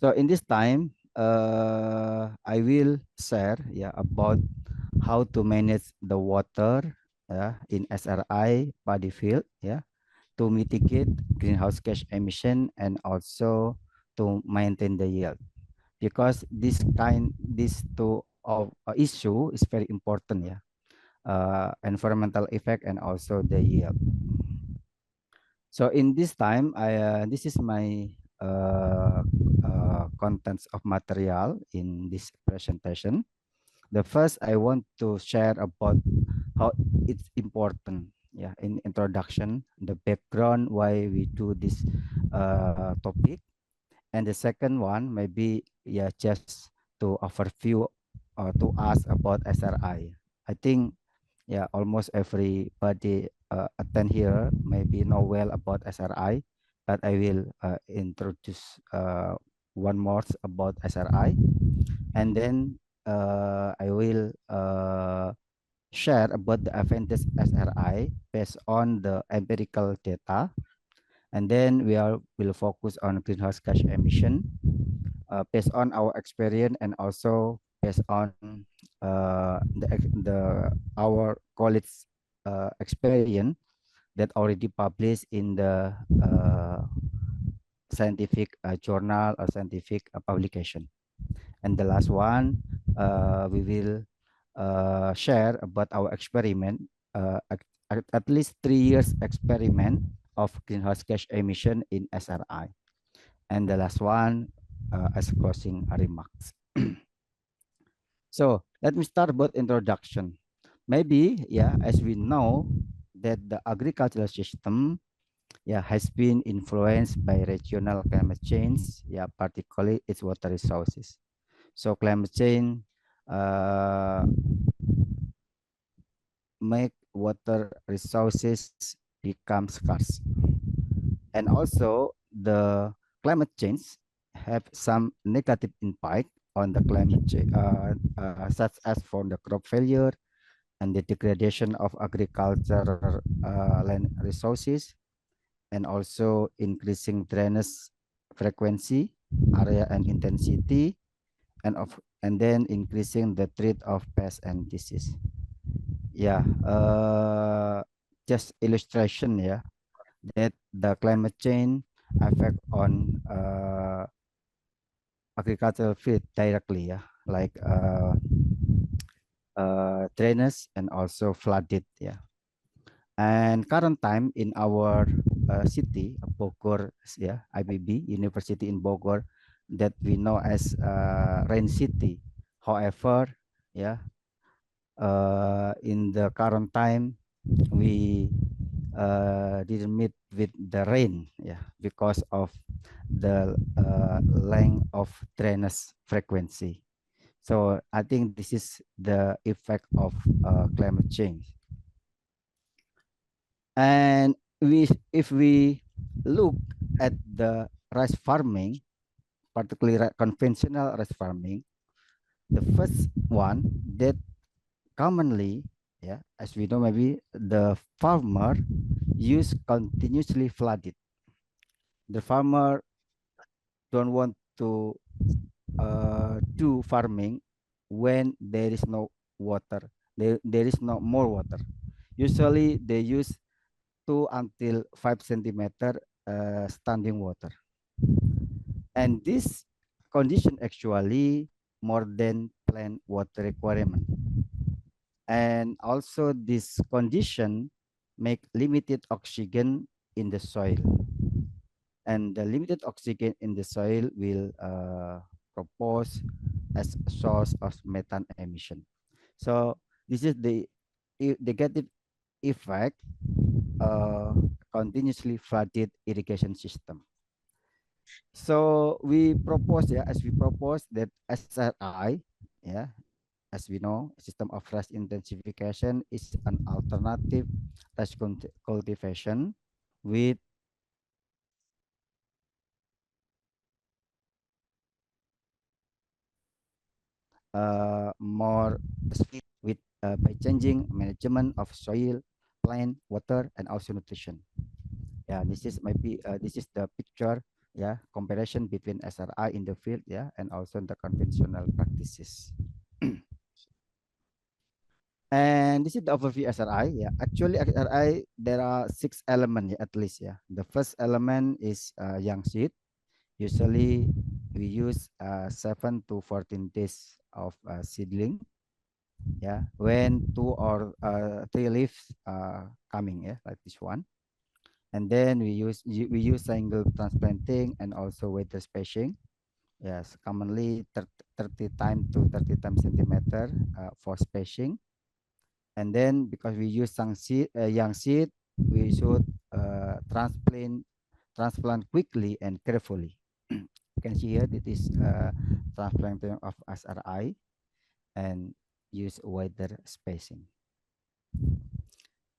So in this time, I will share about how to manage the water in SRI paddy field to mitigate greenhouse gas emission and also to maintain the yield, because these two of issue is very important, environmental effect and also the yield. So in this time, this is my contents of material in this presentation. The first I want to share about how it's important, in introduction, the background why we do this topic, and the second one maybe just to overview or to ask about SRI. I think almost everybody attend here maybe know well about SRI, but I will introduce one more about SRI, and then I will share about the advantage SRI based on the empirical data, and then will focus on greenhouse gas emission based on our experience and also based on the our colleagues experience that already published in the scientific journal or scientific publication. And the last one, we will share about our experiment, at least 3 years experiment of greenhouse gas emission in SRI. And the last one, as closing remarks. So let me start about introduction. Maybe, as we know that the agricultural system, has been influenced by regional climate change, particularly its water resources. So climate change make water resources become scarce, and also the climate change have some negative impact on the climate change, such as for the crop failure and the degradation of agricultural land resources, and also increasing drainage frequency, area and intensity, and then increasing the threat of pests and disease. Just illustration, that the climate change affect on agricultural field directly, like drainage and also flooded, And current time in our city, Bogor, IBB, University in Bogor, that we know as rain city. However, in the current time, we didn't meet with the rain, because of the length of drainage frequency. So I think this is the effect of climate change. And if we look at the rice farming, particularly conventional rice farming, the first one that commonly, as we know, maybe the farmer use continuously flooded. The farmer don't want to do farming when there is no water. There is no more water. Usually they use 2 until 5 centimeter standing water. And this condition actually more than plant water requirement. And also this condition make limited oxygen in the soil. And the limited oxygen in the soil will propose as a source of methane emission. So this is the negative effect continuously flooded irrigation system. So we propose, as we propose that SRI, as we know, system of rice intensification is an alternative rice cultivation with more speed, with by changing management of soil, plant, water, and also nutrition. Yeah, this is maybe this is the picture. Yeah, comparison between SRI in the field. Yeah, and also the conventional practices. And this is the overview SRI. Yeah, actually SRI there are 6 elements at least. Yeah, the first element is young seed. Usually we use 7 to 14 days of seedling. Yeah, when 2 or 3 leaves coming. Yeah, like this one. And then we use single transplanting and also weather spacing. Yes, commonly 30 time to 30 time centimeter for spacing. And then because we use young seed, we should transplant quickly and carefully. You can see here that is transplanting of SRI and use wider spacing.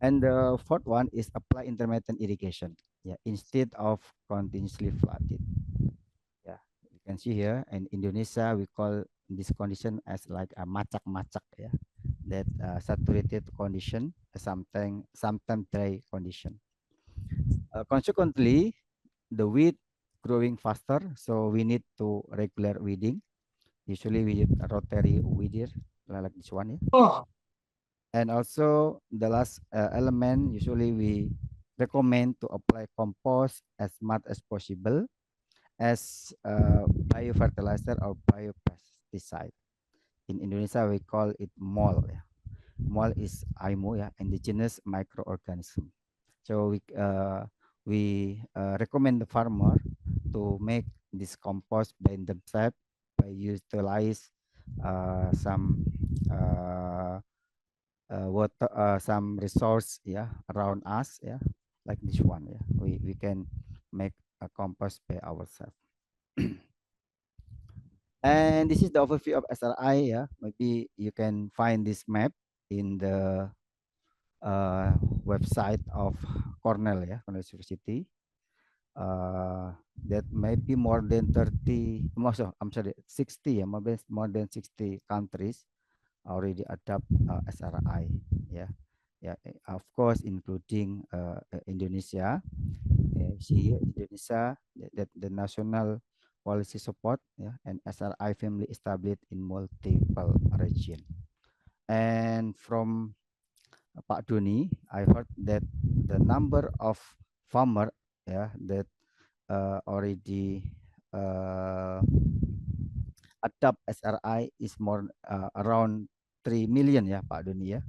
And the fourth one is apply intermittent irrigation. Yeah, instead of continuously flooded. Yeah, you can see here in Indonesia we call this condition as like a macak-macak. Yeah, that saturated condition, sometimes dry condition. Consequently, the weed growing faster, so we need to regular weeding. Usually we use a rotary weeder like this one. Yeah. Oh. And also the last element, usually we recommend to apply compost as much as possible as biofertilizer or biopesticide. In Indonesia, we call it MOL. Yeah. MOL is IMO, yeah, indigenous microorganism. So we recommend the farmer to make this compost by themselves by utilize some water, some resource, yeah, around us, yeah, like this one. Yeah, we can make a compost by ourselves. And this is the overview of SRI. Yeah, maybe you can find this map in the website of Cornell, yeah, Cornell University. That may be more than 30, I'm sorry, 60, yeah, more than 60 countries already adopt SRI. Yeah, yeah, of course, including Indonesia. See here, Indonesia, that the national policy support, yeah, and SRI family established in multiple region. And from Pak Doni, I heard that the number of farmer, yeah, that already uh, adopt SRI is more around 3 million, ya Pak Doni, ya,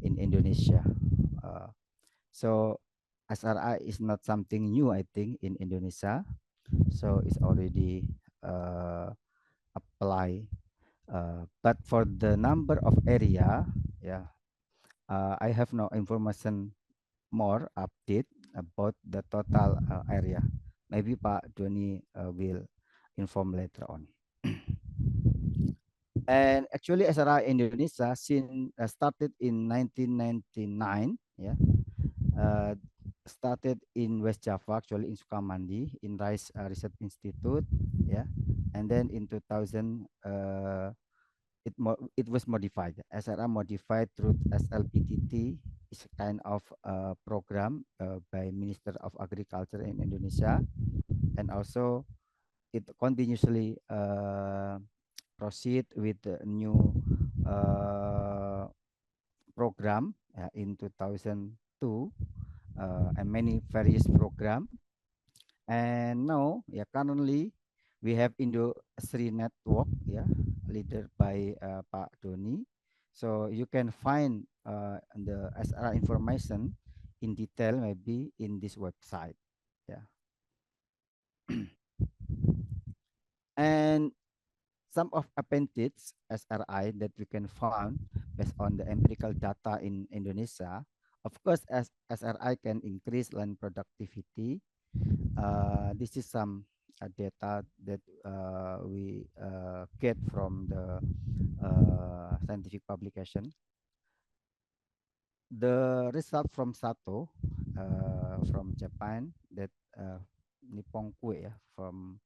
in Indonesia. Uh, so SRI is not something new, I think, in Indonesia. So it's already apply. But for the number of area, yeah, I have no information more update about the total area. Maybe Pak Doni will inform later on. And actually, SRI Indonesia since started in 1999, yeah, uh, started in West Java, actually in Sukamandi, in Rice Research Institute, yeah, and then in 2000, it was modified. SRI modified through SLPTT is a kind of program by Minister of Agriculture in Indonesia, and also it continuously proceed with the new uh, program in 2002 and many various program. And now, yeah, currently we have Indo Sri Network, yeah, leader by Pak Doni. So you can find the SRI information in detail maybe in this website, yeah. And some of appendix SRI that we can find based on the empirical data in Indonesia. Of course, as SRI can increase land productivity. This is some data that we get from the scientific publication. The result from Sato from Japan, that Nippon Kue, from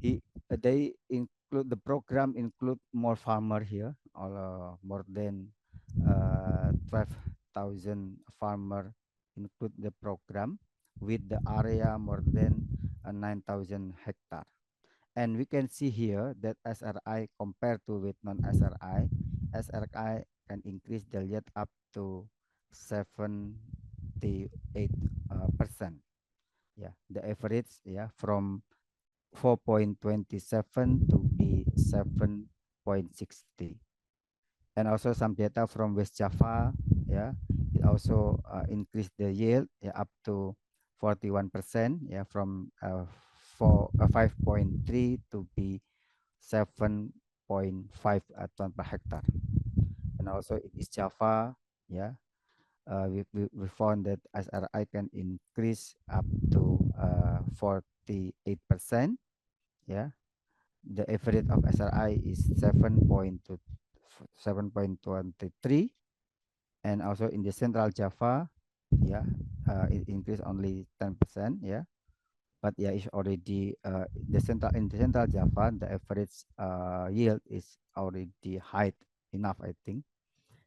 he, they include the program include more farmer here, or more than 12,000 farmer include the program with the area more than 9,000 hectare. And we can see here that SRI compared to with non-SRI, SRI can increase the yield up to 78%. Yeah, the average, yeah, from 4.27 to be 7.60. And also some data from West Java, yeah, it also increased the yield, yeah, up to 41%, yeah, from 5.3 to be 7.5 ton per hectare. And also in East Java, yeah, we found that SRI can increase up to 48%. Yeah, the average of SRI is 7.23, and also in the Central Java, yeah, it increased only 10%. Yeah, but yeah, it's already in the Central Java, the average yield is already high enough, I think.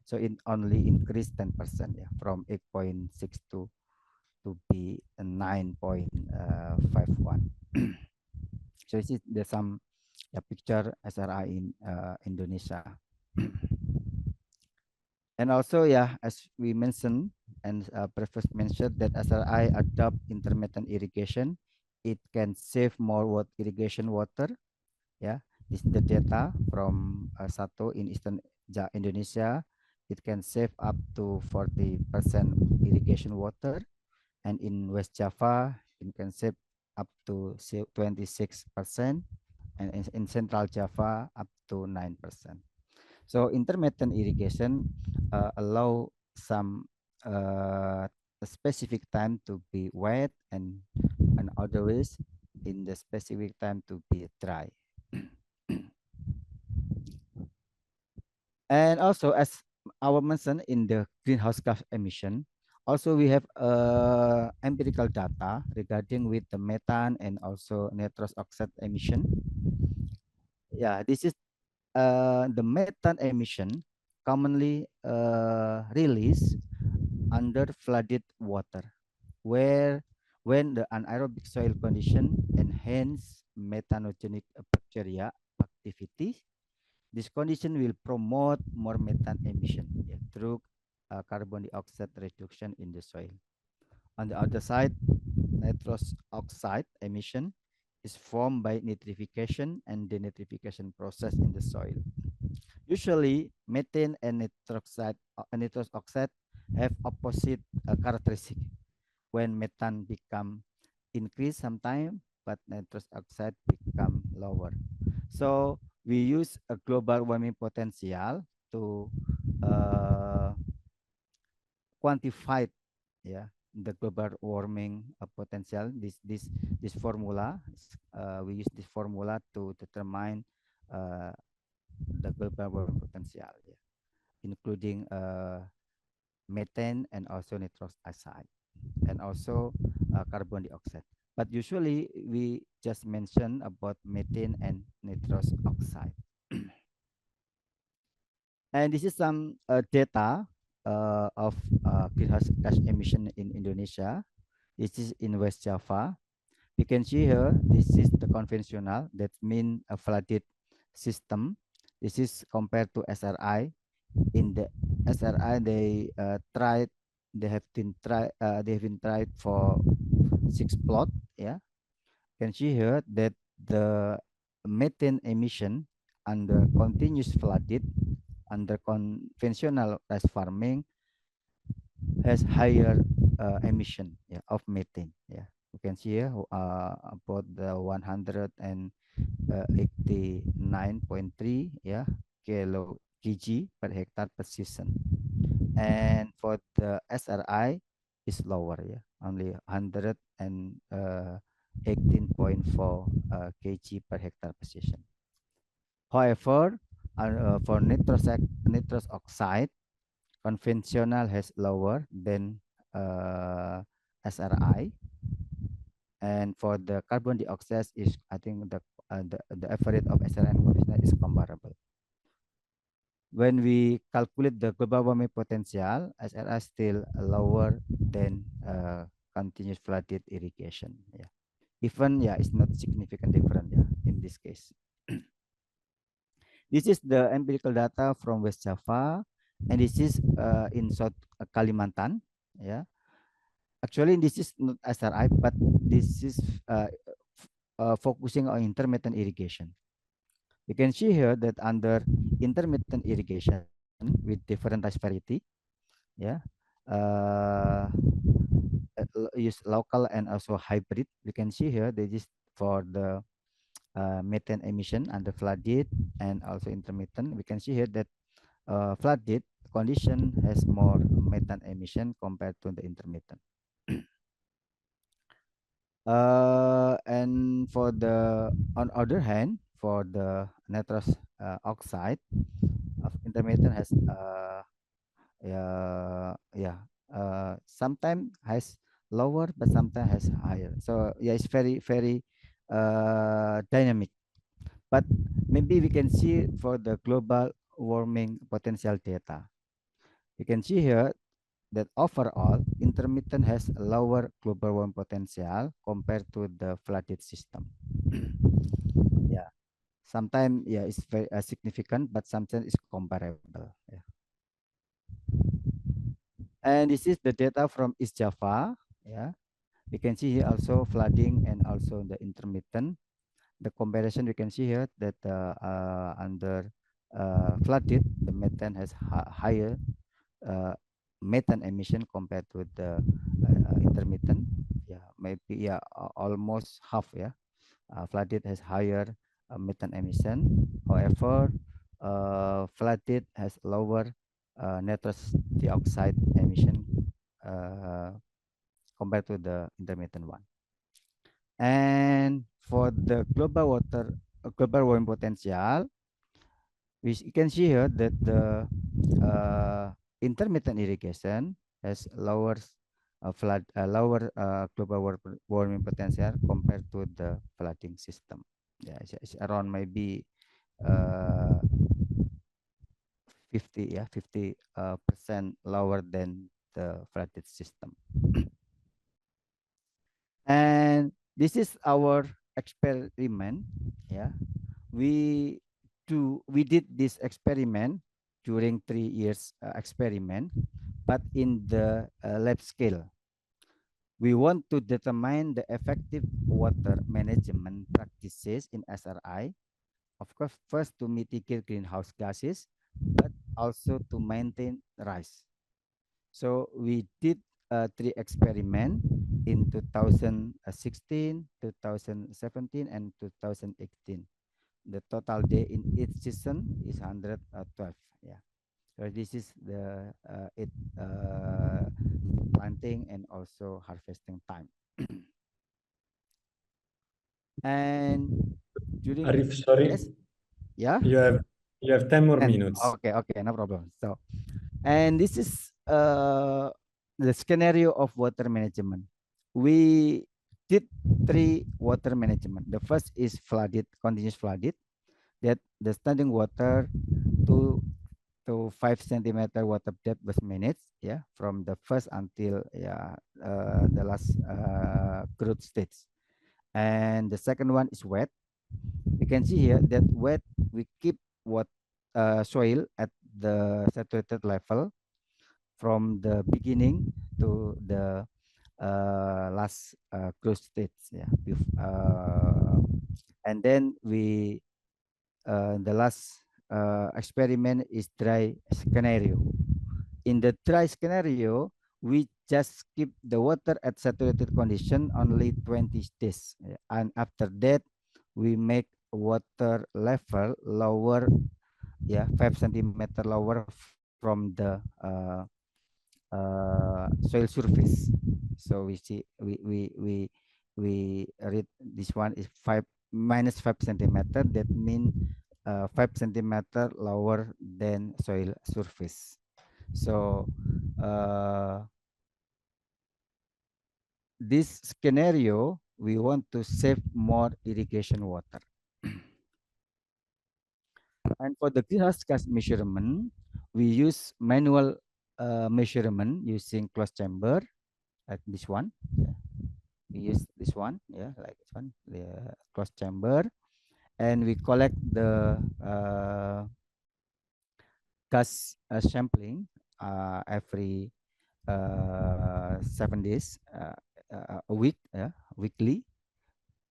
So it only increased 10%, yeah, from 8.62 to be 9.51. So this is the some, yeah, picture SRI in Indonesia. And also, yeah, as we mentioned and previous mentioned that SRI adopt intermittent irrigation, it can save more irrigation water. Yeah, this is the data from Sato in Eastern Indonesia. It can save up to 40% irrigation water, and in West Java, it can save up to 26%, and in Central Java up to 9%. So intermittent irrigation allow some specific time to be wet, and other ways in the specific time to be dry. And also, as our mentioned in the greenhouse gas emission, also we have empirical data regarding with the methane and also nitrous oxide emission. Yeah, this is the methane emission commonly released under flooded water, where when the anaerobic soil condition enhance methanogenic bacteria activity, this condition will promote more methane emission, yeah, through carbon dioxide reduction in the soil. On the other side, nitrous oxide emission is formed by nitrification and denitrification process in the soil. Usually, methane and nitrous oxide have opposite characteristic. When methane become increase sometime, but nitrous oxide become lower. So we use a global warming potential to uh, quantify, yeah, the global warming potential. This formula, we use this formula to determine uh, the global warming potential, yeah, including methane and also nitrous oxide, and also carbon dioxide. But usually we just mention about methane and nitrous oxide. And this is some data of greenhouse gas emission in Indonesia. This is in West Java. You can see here, this is the conventional, that means a flooded system. This is compared to SRI. In the SRI, they have been tried for 6 plot. Yeah, you can see here that the methane emission under continuous flooded under conventional rice farming has higher emission, yeah, of methane. Yeah, you can see here about the 189.3, yeah, kg per hectare per season. And for the SRI is lower, yeah, only 118.4 kg per hectare per season. However, for nitrous oxide, conventional has lower than SRI, and for the carbon dioxide is, I think, the the effort of SRN coefficient is comparable. When we calculate the global warming potential, SRI still lower than continuous flooded irrigation. Yeah, even yeah, it's not significant different. Yeah, in this case. This is the empirical data from West Java, and this is in South Kalimantan. Yeah, actually this is not SRI, but this is focusing on intermittent irrigation. You can see here that under intermittent irrigation with different rice variety, yeah, uh, use local and also hybrid. You can see here this is for the methane emission under flooded and also intermittent. We can see here that flooded condition has more methane emission compared to the intermittent. And for the on other hand, for the nitrous oxide of intermittent has yeah sometimes has lower but sometimes has higher. So yeah, it's very dynamic. But maybe we can see for the global warming potential data. You can see here that overall intermittent has a lower global warming potential compared to the flooded system. Yeah, sometimes yeah it's very significant, but sometimes it's comparable. Yeah. And this is the data from East Java. Yeah, we can see here also flooding and also the intermittent. The comparison we can see here that under flooded, the methane has higher uh, methane emission compared to the intermittent. Yeah, maybe yeah, almost half. Yeah, flooded has higher methane emission. However, flooded has lower nitrous dioxide emission uh, compared to the intermittent one. And for the global warming potential, you can see here that the intermittent irrigation has lower global warming potential compared to the flooding system. Yeah, it's around maybe uh, 50% lower than the flooded system. And this is our experiment. Yeah, we we did this experiment during 3 years experiment, but in the lab scale. We want to determine the effective water management practices in SRI. Of course, first to mitigate greenhouse gases, but also to maintain rice. So we did 3 experiment in 2016, 2017, and 2018. The total day in each season is 112. Yeah. So this is the it planting and also harvesting time. And during Arif, sorry, yes, yeah, you have 10 more and minutes. okay, no problem. So and this is the scenario of water management. We did 3 water management. The first is flooded, continuous flooded, that the standing water to 5 centimeter water depth was managed, yeah, from the first until yeah the last growth stage. And the second one is wet. You can see here that wet we keep what soil at the saturated level from the beginning to the last growth stage. Yeah, and then we the last experiment is dry scenario. In the dry scenario, we just keep the water at saturated condition only 20 days. And after that, we make water level lower, yeah, 5 centimeter lower from the soil surface. So we see we read this one is 5 - 5 centimeter. That means 5 centimeter lower than soil surface. So this scenario we want to save more irrigation water. And for the greenhouse gas measurement, we use manual measurement using closed chamber, like this one. Yeah. We use this one, yeah, like this one, the closed chamber, and we collect the gas sampling every 7 days, a week, weekly,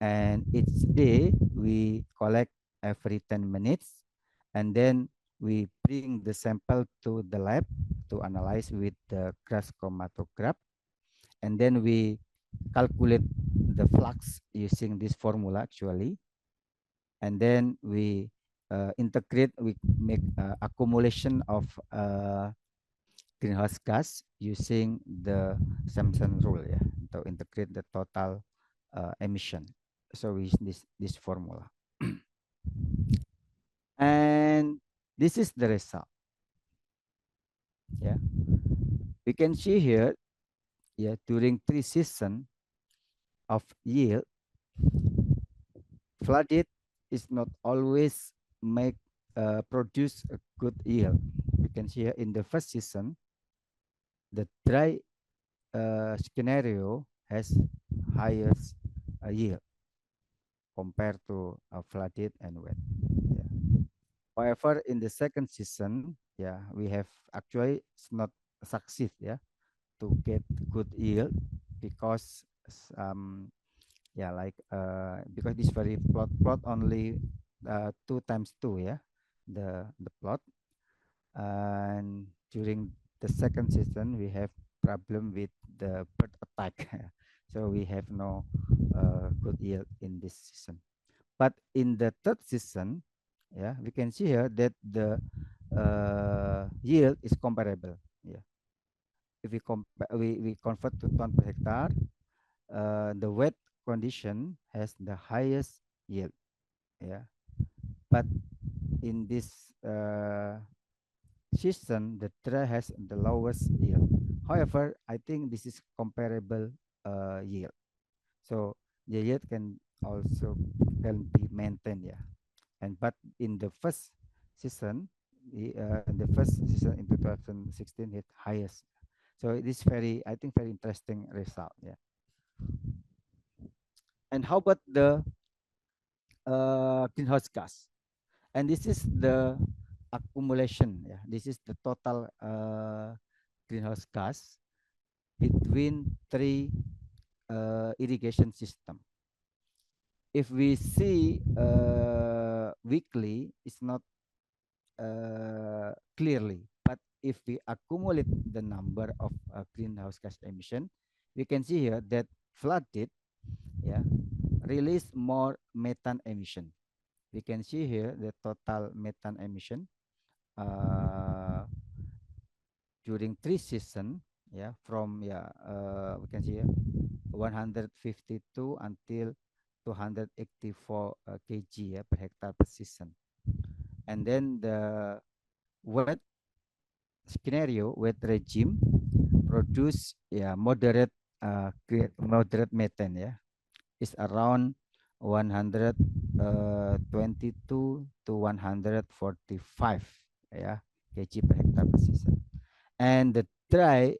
and each day we collect every 10 minutes, and then we bring the sample to the lab to analyze with the gas chromatograph, and then we calculate the flux using this formula actually, and then we integrate, we make accumulation of greenhouse gas using the Samson rule, yeah, to integrate the total emission. So we use this formula. And this is the result. Yeah, we can see here, yeah, during 3 seasons of yield, flooded is not always make produce a good yield. You can see here in the first season, the dry scenario has highest yield compared to flooded and wet. Yeah. However, in the second season, yeah, we have actually it's not succeed, yeah, to get good yield because yeah, like because this very plot only 2 times 2, yeah, the plot, and during the second season we have problem with the bird attack. So we have no good yield in this season. But in the third season, yeah, we can see here that the yield is comparable. Yeah, if we compare, we convert to ton per hectare, the wet condition has the highest yield. Yeah, but in this season, the dry has the lowest yield. However, I think this is comparable yield. So the yield can also can be maintained. Yeah, and but in the first season, in the first season in 2016, it highest. So it is very, I think, very interesting result. Yeah. And how about the greenhouse gas? And this is the accumulation. Yeah, this is the total greenhouse gas between 3 irrigation system. If we see weekly, it's not clearly, but if we accumulate the number of greenhouse gas emission, we can see here that flooded, yeah, release more methane emission. We can see here the total methane emission uh, during 3 seasons, yeah, from, yeah, we can see here 152 until 284 kg, yeah, per hectare per season. And then the wet scenario, wet regime produce, yeah, moderate methane, yeah, is around 122 to 145, yeah, kg per hectare per season. And the dry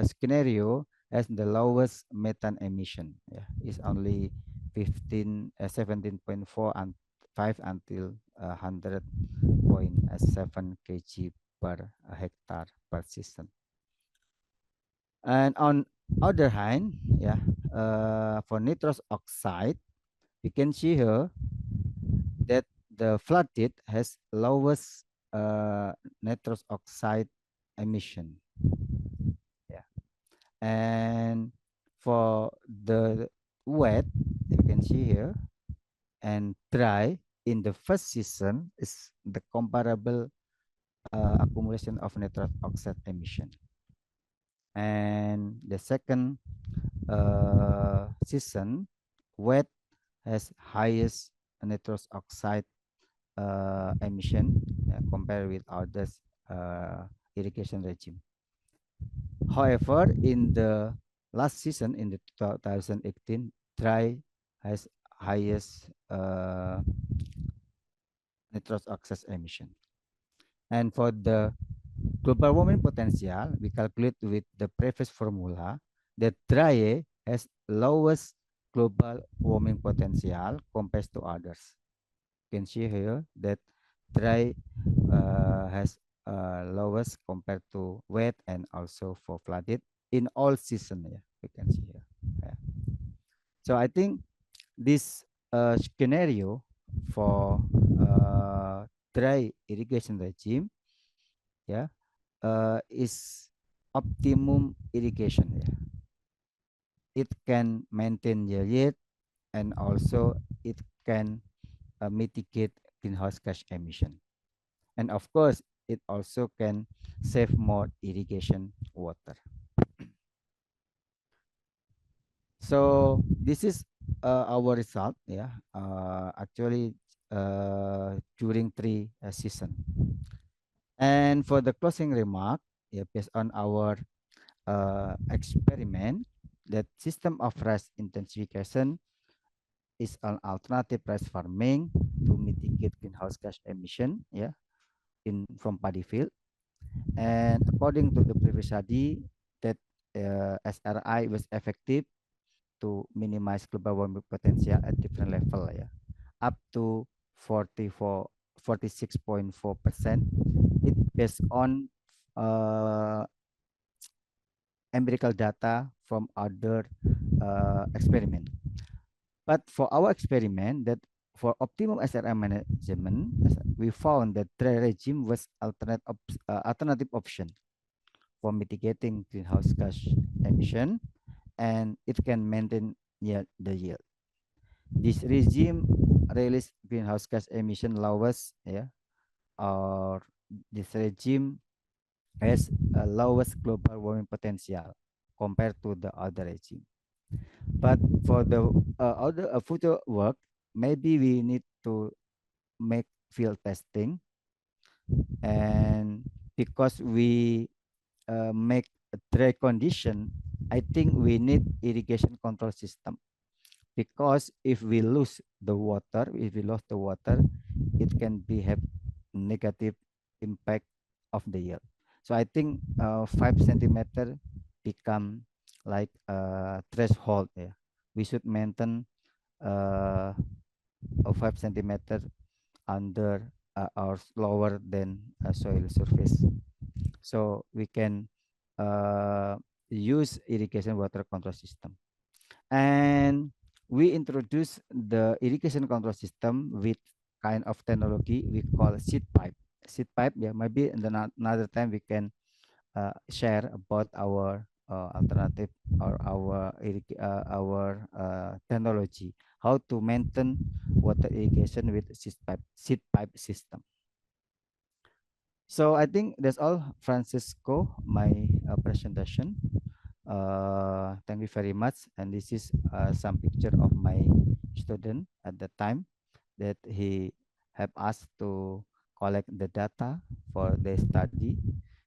scenario has the lowest methane emission. Yeah, is only 17.4 and 5 until 100.7 kg per hectare per season. And on other hand, yeah, for nitrous oxide, we can see here that the flooded has lowest nitrous oxide emission. Yeah, and for the wet, you can see here, and dry in the first season is the comparable accumulation of nitrous oxide emission. And the second season, wet has highest nitrous oxide emission compared with others irrigation regime. However, in the last season, in the 2018, dry has highest nitrous oxide emission. And for the global warming potential, we calculate with the previous formula that dry has lowest global warming potential compared to others. You can see here that dry has lowest compared to wet and also for flooded in all season. Yeah, we can see here. Yeah. So I think this scenario for dry irrigation regime, yeah, is optimum irrigation. Yeah, it can maintain the yield and also it can mitigate greenhouse gas emission. And of course, it also can save more irrigation water. So this is our result. Yeah, actually during 3 season. And for the closing remark, yeah, based on our experiment, that system of rice intensification is an alternative rice farming to mitigate greenhouse gas emission. Yeah, in from paddy field. And according to the previous study, that SRI was effective to minimize global warming potential at different level, yeah, up to 46.4%. It based on empirical data from other experiment. But for our experiment, that for optimum SRI management, we found that dry regime was alternative option for mitigating greenhouse gas emission, and it can maintain the yield. This regime release greenhouse gas emission lowest, yeah, or this regime has a lowest global warming potential compared to the other regime. But for the other future work, maybe we need to make field testing, and because we make a dry condition, I think we need irrigation control system, because if we lose the water, it can be have negative impact of the yield. So I think 5 centimeter become like a threshold. Yeah, we should maintain a 5 centimeter under or lower than soil surface, so we can uh, use irrigation water control system. And we introduce the irrigation control system with kind of technology we call seed pipe. Seed pipe, yeah, maybe in another time we can share about our alternative or our technology, how to maintain water irrigation with seed pipe system. So I think that's all, Francesco, my presentation. Thank you very much. And this is some picture of my student at the time that he have asked to collect the data for the study,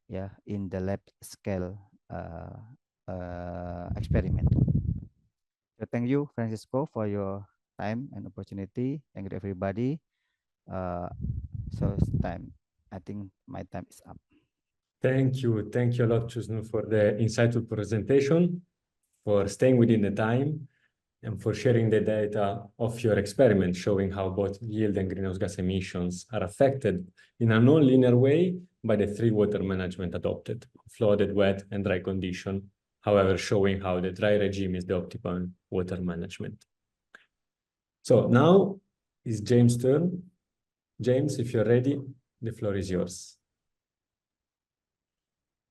yeah, in the lab scale experiment. So thank you, Francisco, for your time and opportunity. Thank you, everybody. So it's time. I think my time is up. Thank you a lot, Chusnul, for the insightful presentation, for staying within the time, and for sharing the data of your experiment, showing how both yield and greenhouse gas emissions are affected in a non-linear way by the 3 water management adopted: flooded, wet, and dry condition, however, showing how the dry regime is the optimal water management. So now is James' turn. James, if you're ready, the floor is yours.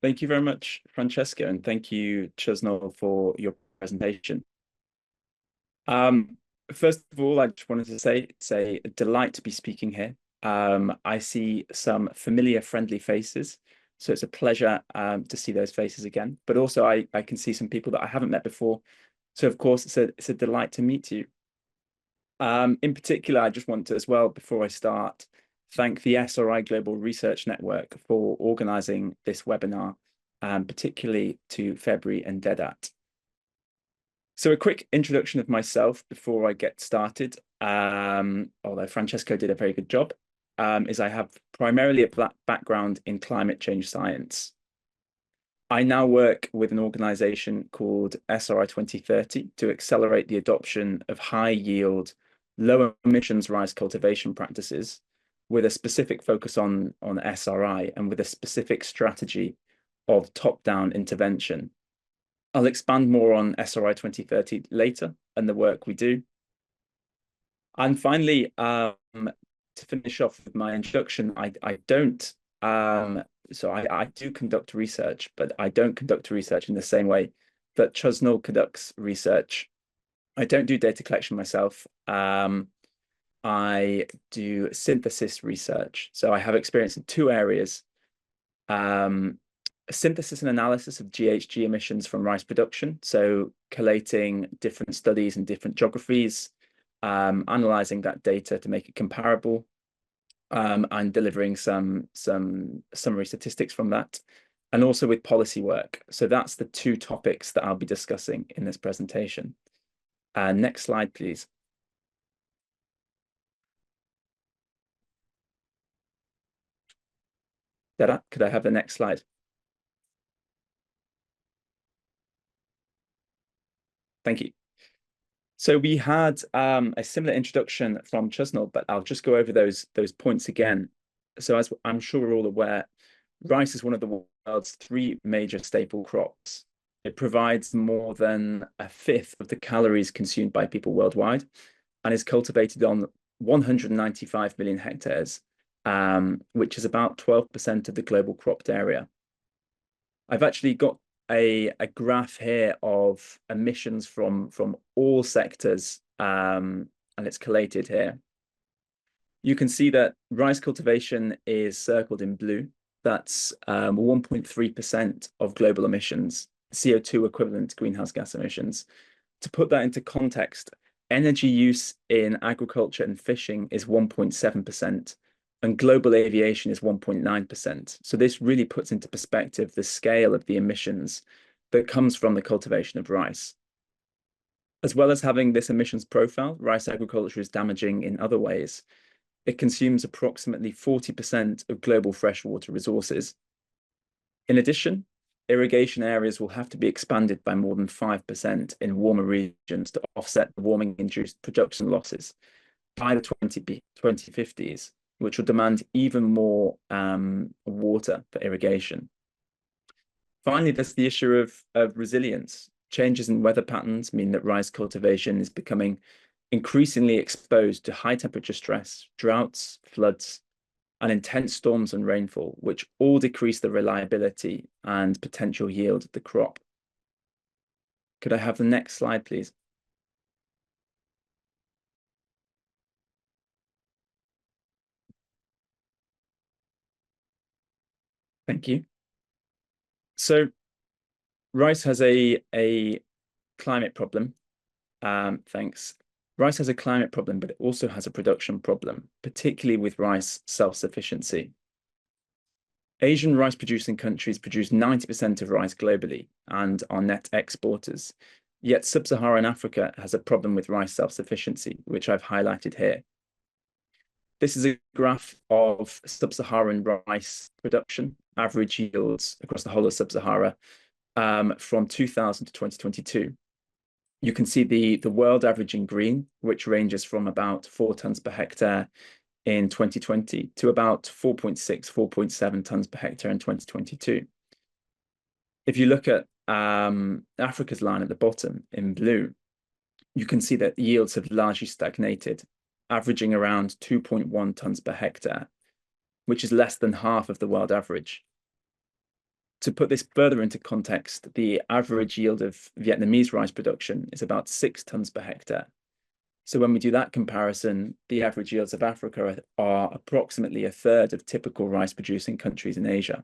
Thank you very much, Francesco, and thank you, Chusnul, for your presentation. First of all, I just wanted to say it's a delight to be speaking here. I see some familiar, friendly faces, so it's a pleasure to see those faces again. But also, I can see some people that I haven't met before, so of course, it's a delight to meet you. In particular, I just want to, as well, before I start, thank the SRI Global Research Network for organizing this webinar, particularly to February and Dedat. So a quick introduction of myself before I get started, although Francesco did a very good job. is I have primarily a background in climate change science. I now work with an organization called SRI 2030 to accelerate the adoption of high yield, low emissions rice cultivation practices with a specific focus on SRI and with a specific strategy of top-down intervention. I'll expand more on SRI 2030 later and the work we do. And finally, to finish off with my introduction, I do conduct research, but I don't conduct research in the same way that Chusnul conducts research. I don't do data collection myself. I do synthesis research. So I have experience in two areas. Synthesis and analysis of GHG emissions from rice production. So collating different studies and different geographies, analyzing that data to make it comparable, and delivering some summary statistics from that, and also with policy work. So that's the two topics that I'll be discussing in this presentation. Next slide, please. Could I have the next slide? Thank you. So we had a similar introduction from Chusnul, but I'll just go over those points again. So as I'm sure we're all aware, rice is one of the world's three major staple crops. It provides more than a fifth of the calories consumed by people worldwide and is cultivated on 195 million hectares, which is about 12% of the global cropped area. I've actually got a graph here of emissions from all sectors, and it's collated here. You can see that rice cultivation is circled in blue. That's 1.3% of global emissions, CO2 equivalent greenhouse gas emissions. To put that into context, energy use in agriculture and fishing is 1.7%. and global aviation is 1.9%. So this really puts into perspective the scale of the emissions that comes from the cultivation of rice. As well as having this emissions profile, rice agriculture is damaging in other ways. It consumes approximately 40% of global freshwater resources. In addition, irrigation areas will have to be expanded by more than 5% in warmer regions to offset the warming-induced production losses by the 2050s. Which will demand even more water for irrigation. Finally, there's the issue of resilience. Changes in weather patterns mean that rice cultivation is becoming increasingly exposed to high temperature stress, droughts, floods, and intense storms and rainfall, which all decrease the reliability and potential yield of the crop. Could I have the next slide, please? Thank you. So rice has a climate problem. Thanks. Rice has a climate problem, but it also has a production problem, particularly with rice self-sufficiency. Asian rice-producing countries produce 90% of rice globally and are net exporters. Yet sub-Saharan Africa has a problem with rice self-sufficiency, which I've highlighted here. This is a graph of sub-Saharan rice production, average yields across the whole of sub-Sahara from 2000 to 2022. You can see the world average in green, which ranges from about 4 tons per hectare in 2020 to about 4.6, 4.7 tons per hectare in 2022. If you look at Africa's line at the bottom in blue, you can see that yields have largely stagnated, averaging around 2.1 tons per hectare, which is less than half of the world average. To put this further into context, the average yield of Vietnamese rice production is about 6 tons per hectare. So when we do that comparison, the average yields of Africa are approximately a third of typical rice producing countries in Asia.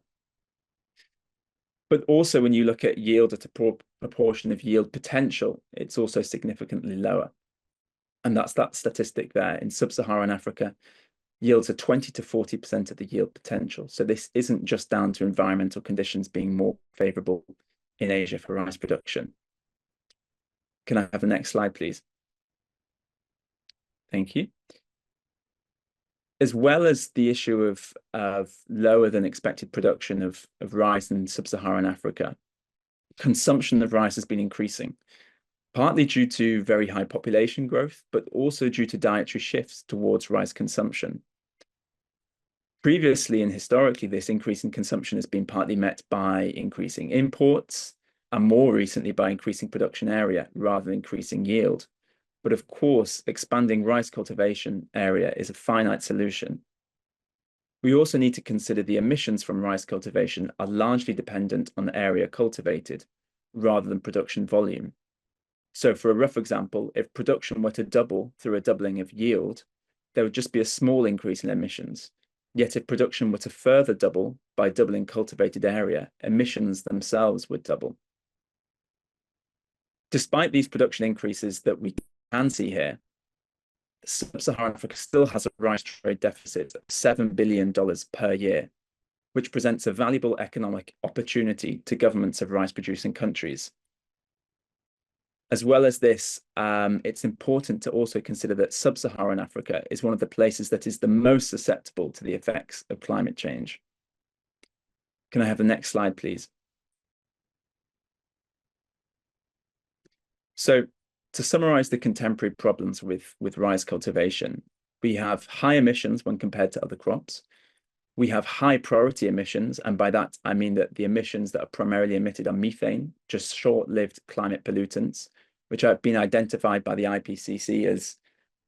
But also when you look at yield at a proportion of yield potential, it's also significantly lower. And that's that statistic there. In sub-Saharan Africa, yields are 20 to 40% of the yield potential. So this isn't just down to environmental conditions being more favorable in Asia for rice production. Can I have the next slide, please? Thank you. As well as the issue of lower than expected production of rice in sub-Saharan Africa, consumption of rice has been increasing, partly due to very high population growth, but also due to dietary shifts towards rice consumption. Previously and historically, this increase in consumption has been partly met by increasing imports, and more recently by increasing production area rather than increasing yield. But of course, expanding rice cultivation area is a finite solution. We also need to consider the emissions from rice cultivation are largely dependent on the area cultivated rather than production volume. So for a rough example, if production were to double through a doubling of yield, there would just be a small increase in emissions. Yet if production were to further double by doubling cultivated area, emissions themselves would double. Despite these production increases that we can see here, sub-Saharan Africa still has a rice trade deficit of $7 billion per year, which presents a valuable economic opportunity to governments of rice-producing countries. As well as this, it's important to also consider that sub-Saharan Africa is one of the places that is the most susceptible to the effects of climate change. Can I have the next slide, please? So, to summarize the contemporary problems with rice cultivation, we have high emissions when compared to other crops. We have high priority emissions, and by that I mean that the emissions that are primarily emitted are methane, just short-lived climate pollutants, which have been identified by the IPCC as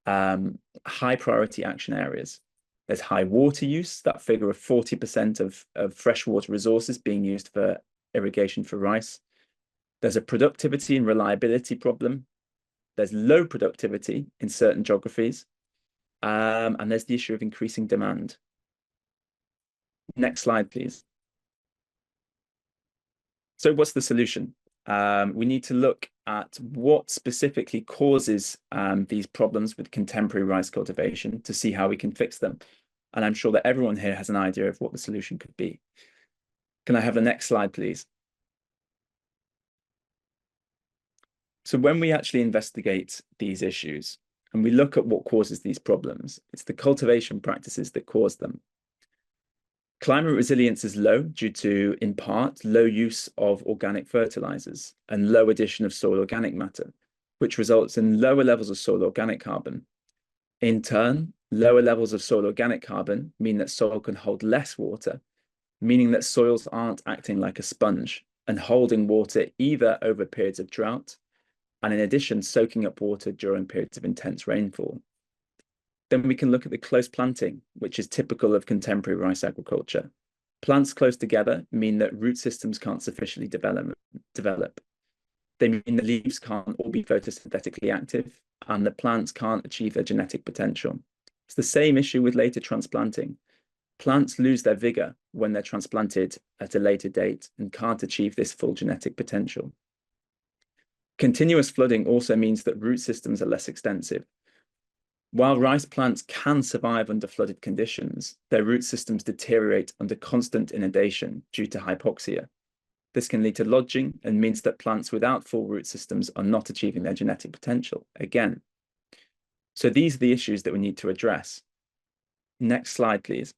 high priority action areas. There's high water use, that figure of 40% of freshwater resources being used for irrigation for rice. There's a productivity and reliability problem. There's low productivity in certain geographies, and there's the issue of increasing demand. Next slide, please. So what's the solution? We need to look at what specifically causes these problems with contemporary rice cultivation to see how we can fix them. And I'm sure that everyone here has an idea of what the solution could be. Can I have the next slide, please? So when we actually investigate these issues and we look at what causes these problems, it's the cultivation practices that cause them. Climate resilience is low due to, in part, low use of organic fertilizers and low addition of soil organic matter, which results in lower levels of soil organic carbon. In turn, lower levels of soil organic carbon mean that soil can hold less water, meaning that soils aren't acting like a sponge and holding water either over periods of drought, and in addition, soaking up water during periods of intense rainfall. Then we can look at the close planting, which is typical of contemporary rice agriculture. Plants close together mean that root systems can't sufficiently develop. They mean the leaves can't all be photosynthetically active, and the plants can't achieve their genetic potential. It's the same issue with later transplanting. Plants lose their vigor when they're transplanted at a later date and can't achieve this full genetic potential. Continuous flooding also means that root systems are less extensive. While rice plants can survive under flooded conditions, their root systems deteriorate under constant inundation due to hypoxia. This can lead to lodging and means that plants without full root systems are not achieving their genetic potential again. So these are the issues that we need to address. Next slide, please.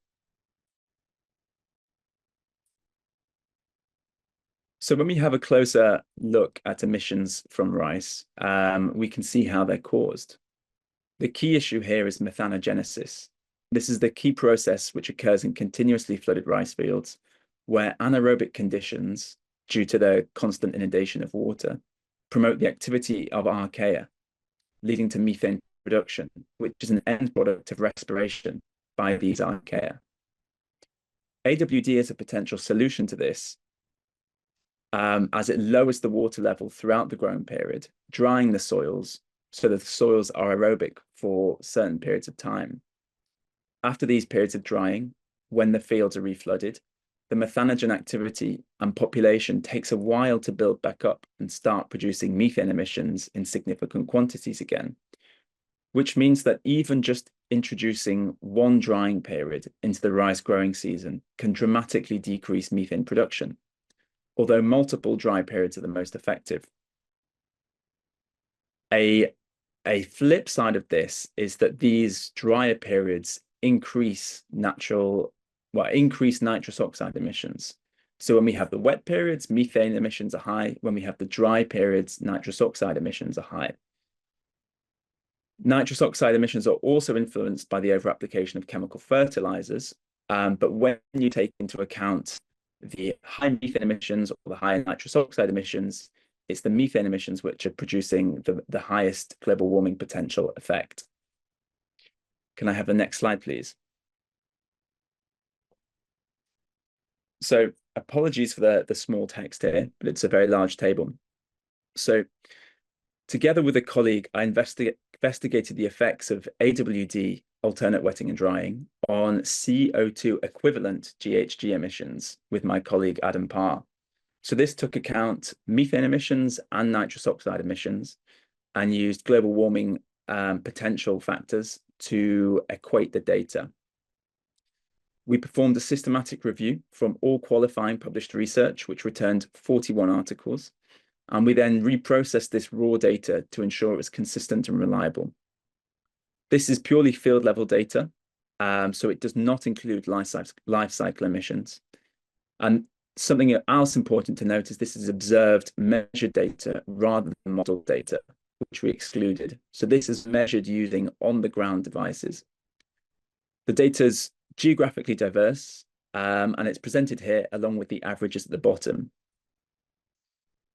So when we have a closer look at emissions from rice, we can see how they're caused. The key issue here is methanogenesis. This is the key process which occurs in continuously flooded rice fields, where anaerobic conditions, due to the constant inundation of water, promote the activity of archaea, leading to methane production, which is an end product of respiration by these archaea. AWD is a potential solution to this, as it lowers the water level throughout the growing period, drying the soils so that the soils are aerobic for certain periods of time. After these periods of drying, when the fields are reflooded, the methanogen activity and population takes a while to build back up and start producing methane emissions in significant quantities again, which means that even just introducing one drying period into the rice growing season can dramatically decrease methane production, although multiple dry periods are the most effective. A flip side of this is that these drier periods increase nitrous oxide emissions. So when we have the wet periods, methane emissions are high. When we have the dry periods, nitrous oxide emissions are high. Nitrous oxide emissions are also influenced by the overapplication of chemical fertilizers. But when you take into account the high methane emissions or the high nitrous oxide emissions, it's the methane emissions which are producing the highest global warming potential effect. Can I have the next slide, please? So apologies for the small text here, but it's a very large table. So together with a colleague, I investigated the effects of AWD, alternate wetting and drying, on CO2 equivalent GHG emissions with my colleague Adam Parr. So this took account methane emissions and nitrous oxide emissions and used global warming potential factors to equate the data. We performed a systematic review from all qualifying published research, which returned 41 articles. And we then reprocessed this raw data to ensure it was consistent and reliable. This is purely field level data, so it does not include life cycle emissions. And something else important to note is this is observed measured data rather than model data, which we excluded. So this is measured using on-the-ground devices. The data is geographically diverse, and it's presented here along with the averages at the bottom.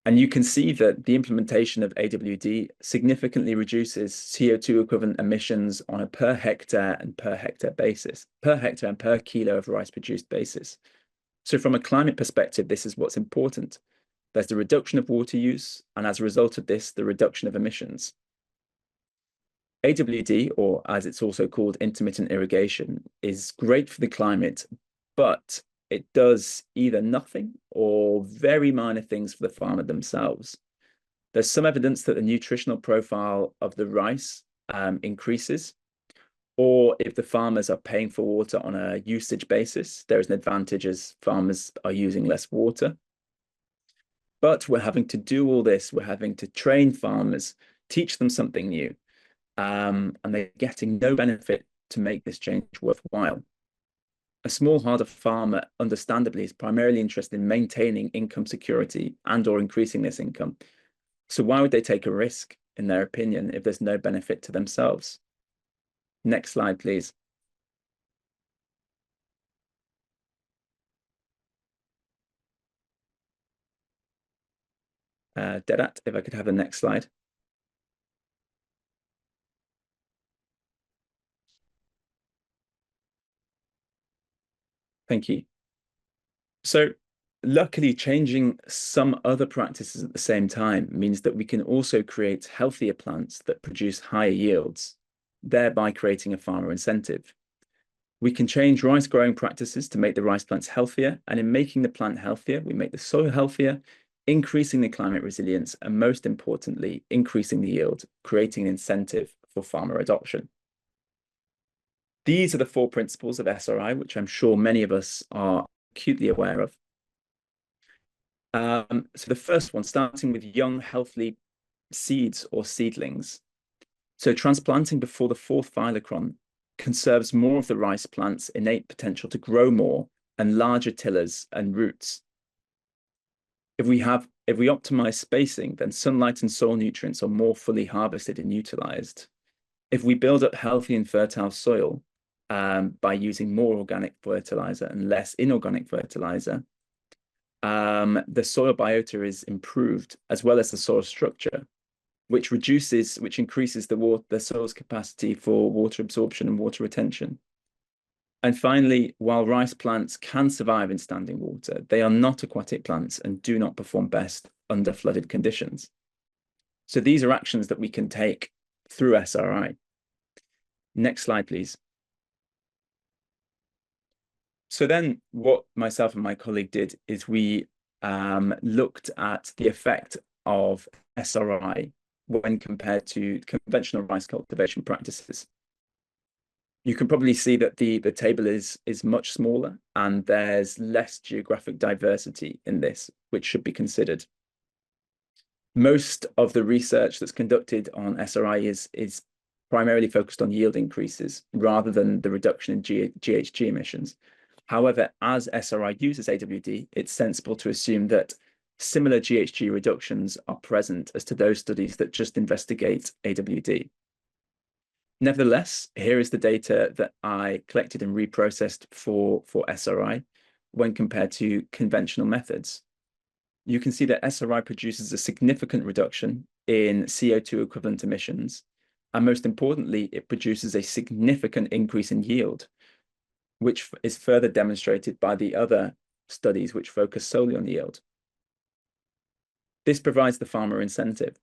And you can see that the implementation of AWD significantly reduces CO2 equivalent emissions on a per hectare and per hectare basis, per hectare and per kilo of rice produced basis. So from a climate perspective, this is what's important. There's the reduction of water use, and as a result of this, the reduction of emissions. AWD, or as it's also called, intermittent irrigation, is great for the climate, but it does either nothing or very minor things for the farmer themselves. There's some evidence that the nutritional profile of the rice increases, or if the farmers are paying for water on a usage basis, there is an advantage as farmers are using less water. But we're having to do all this, we're having to train farmers, teach them something new, and they're getting no benefit to make this change worthwhile. A smallholder farmer, understandably, is primarily interested in maintaining income security and or increasing this income. So why would they take a risk, in their opinion, if there's no benefit to themselves? Next slide, please. Dedat, if I could have the next slide. Thank you. So luckily, changing some other practices at the same time means that we can also create healthier plants that produce higher yields, thereby creating a farmer incentive. We can change rice growing practices to make the rice plants healthier, and in making the plant healthier, we make the soil healthier, increasing the climate resilience, and most importantly, increasing the yield, creating an incentive for farmer adoption. These are the 4 principles of SRI, which I'm sure many of us are acutely aware of. So the first one, starting with young, healthy seeds or seedlings. So transplanting before the 4th phyllochron conserves more of the rice plant's innate potential to grow more and larger tillers and roots. If we optimize spacing, then sunlight and soil nutrients are more fully harvested and utilized. If we build up healthy and fertile soil by using more organic fertilizer and less inorganic fertilizer, the soil biota is improved, as well as the soil structure, which increases the soil's capacity for water absorption and water retention. And finally, while rice plants can survive in standing water, they are not aquatic plants and do not perform best under flooded conditions. So these are actions that we can take through SRI. Next slide, please. So then what myself and my colleague did is we looked at the effect of SRI when compared to conventional rice cultivation practices. You can probably see that the table is much smaller and there's less geographic diversity in this, which should be considered. Most of the research that's conducted on SRI is primarily focused on yield increases rather than the reduction in GHG emissions. However, as SRI uses AWD, it's sensible to assume that similar GHG reductions are present as to those studies that just investigate AWD. Nevertheless, here is the data that I collected and reprocessed for SRI when compared to conventional methods. You can see that SRI produces a significant reduction in CO2 equivalent emissions, and most importantly, it produces a significant increase in yield, which is further demonstrated by the other studies which focus solely on yield. This provides the farmer incentive.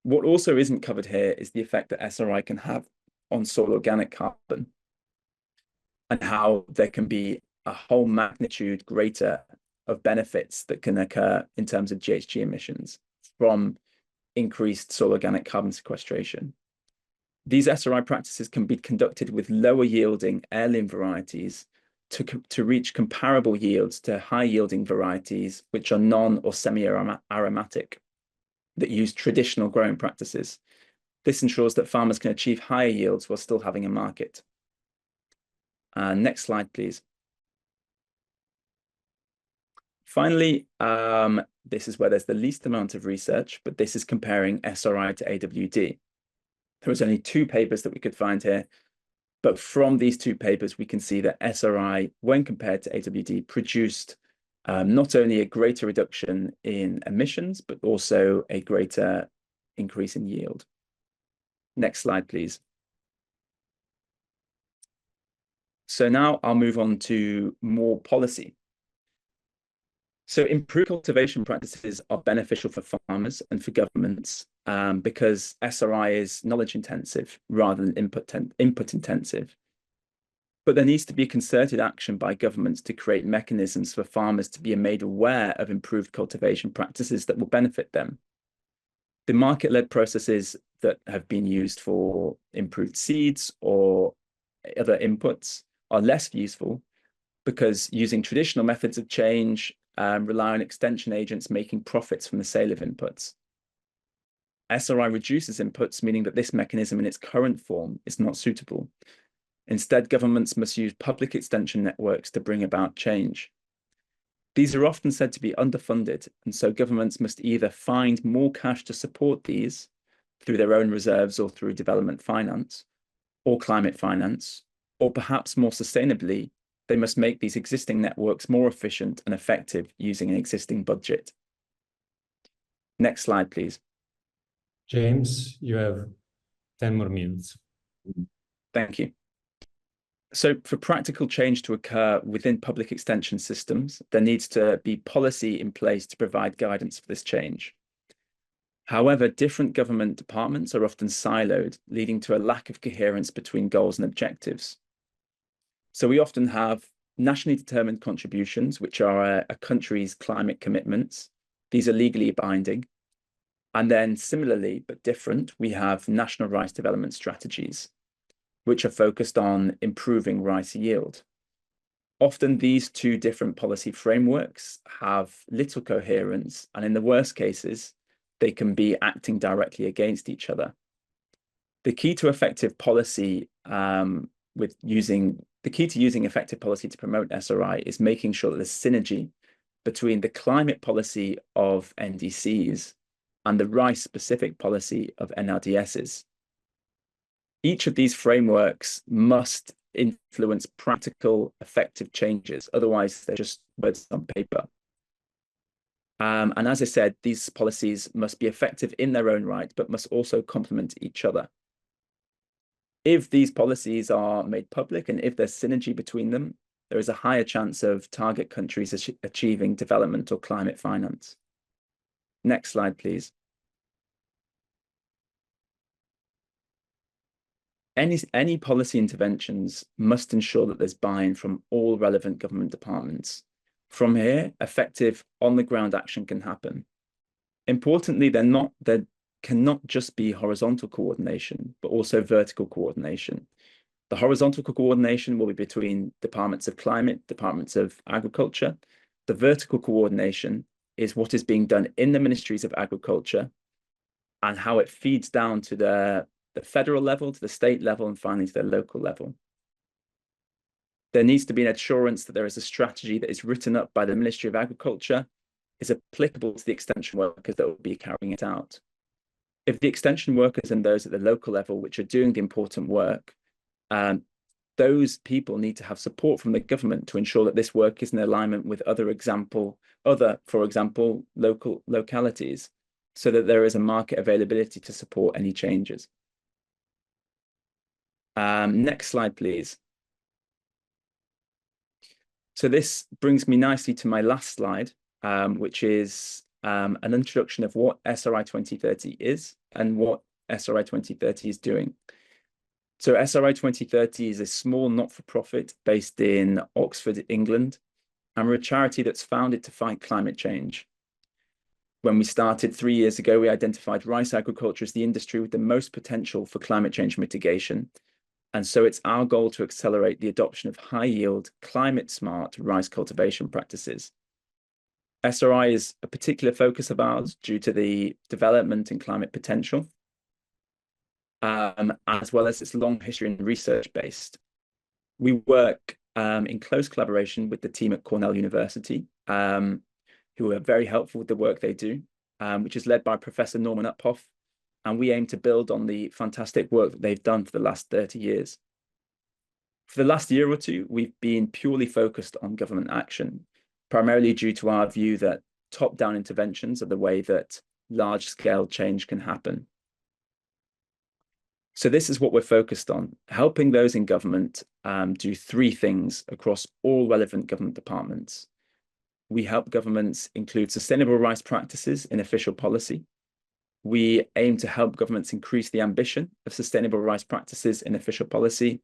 What also isn't covered here is the effect that SRI can have on soil organic carbon, and how there can be a whole magnitude greater of benefits that can occur in terms of GHG emissions from increased soil organic carbon sequestration. These SRI practices can be conducted with lower yielding heirloom varieties to reach comparable yields to high yielding varieties which are non or semi-aromatic that use traditional growing practices. This ensures that farmers can achieve higher yields while still having a market. Next slide, please. Finally, this is where there's the least amount of research, but this is comparing SRI to AWD. There was only 2 papers that we could find here, but from these 2 papers, we can see that SRI, when compared to AWD, produced not only a greater reduction in emissions, but also a greater increase in yield. Next slide, please. So now I'll move on to more policy. So improved cultivation practices are beneficial for farmers and for governments because SRI is knowledge intensive rather than input intensive. But there needs to be concerted action by governments to create mechanisms for farmers to be made aware of improved cultivation practices that will benefit them. The market-led processes that have been used for improved seeds or other inputs are less useful because using traditional methods of change rely on extension agents making profits from the sale of inputs. SRI reduces inputs, meaning that this mechanism in its current form is not suitable. Instead, governments must use public extension networks to bring about change. These are often said to be underfunded, and so governments must either find more cash to support these through their own reserves or through development finance or climate finance, or perhaps more sustainably, they must make these existing networks more efficient and effective using an existing budget. Next slide, please. James, you have 10 more minutes. Thank you. So for practical change to occur within public extension systems, there needs to be policy in place to provide guidance for this change. However, different government departments are often siloed, leading to a lack of coherence between goals and objectives. So we often have nationally determined contributions, which are a country's climate commitments. These are legally binding. And then similarly, but different, we have national rice development strategies, which are focused on improving rice yield. Often these 2 different policy frameworks have little coherence, and in the worst cases, they can be acting directly against each other. The key to effective policy the key to using effective policy to promote SRI is making sure that there's synergy between the climate policy of NDCs and the rice-specific policy of NRDSs. Each of these frameworks must influence practical, effective changes. Otherwise, they're just words on paper. And as I said, these policies must be effective in their own right, but must also complement each other. If these policies are made public and if there's synergy between them, there is a higher chance of target countries achieving development or climate finance. Next slide, please. Any policy interventions must ensure that there's buy-in from all relevant government departments. From here, effective on-the-ground action can happen. Importantly, there cannot just be horizontal coordination, but also vertical coordination. The horizontal coordination will be between departments of climate, departments of agriculture. The vertical coordination is what is being done in the ministries of agriculture and how it feeds down to the the federal level, to the state level, and finally to the local level. There needs to be an assurance that there is a strategy that is written up by the Ministry of Agriculture, is applicable to the extension workers that will be carrying it out. If the extension workers and those at the local level, which are doing the important work, those people need to have support from the government to ensure that this work is in alignment with for example, local localities, so that there is a market availability to support any changes. Next slide, please. So this brings me nicely to my last slide, which is an introduction of what SRI 2030 is and what SRI 2030 is doing. So SRI 2030 is a small not-for-profit based in Oxford, England, and we're a charity that's founded to fight climate change. When we started 3 years ago, we identified rice agriculture as the industry with the most potential for climate change mitigation. And so it's our goal to accelerate the adoption of high-yield, climate-smart rice cultivation practices. SRI is a particular focus of ours due to the development and climate potential, as well as its long history and research-based. We work in close collaboration with the team at Cornell University, who are very helpful with the work they do, which is led by Professor Norman Uphoff, and we aim to build on the fantastic work that they've done for the last 30 years. For the last year or two, we've been purely focused on government action, primarily due to our view that top-down interventions are the way that large-scale change can happen. So this is what we're focused on, helping those in government do 3 things across all relevant government departments. We help governments include sustainable rice practices in official policy. We aim to help governments increase the ambition of sustainable rice practices in official policy.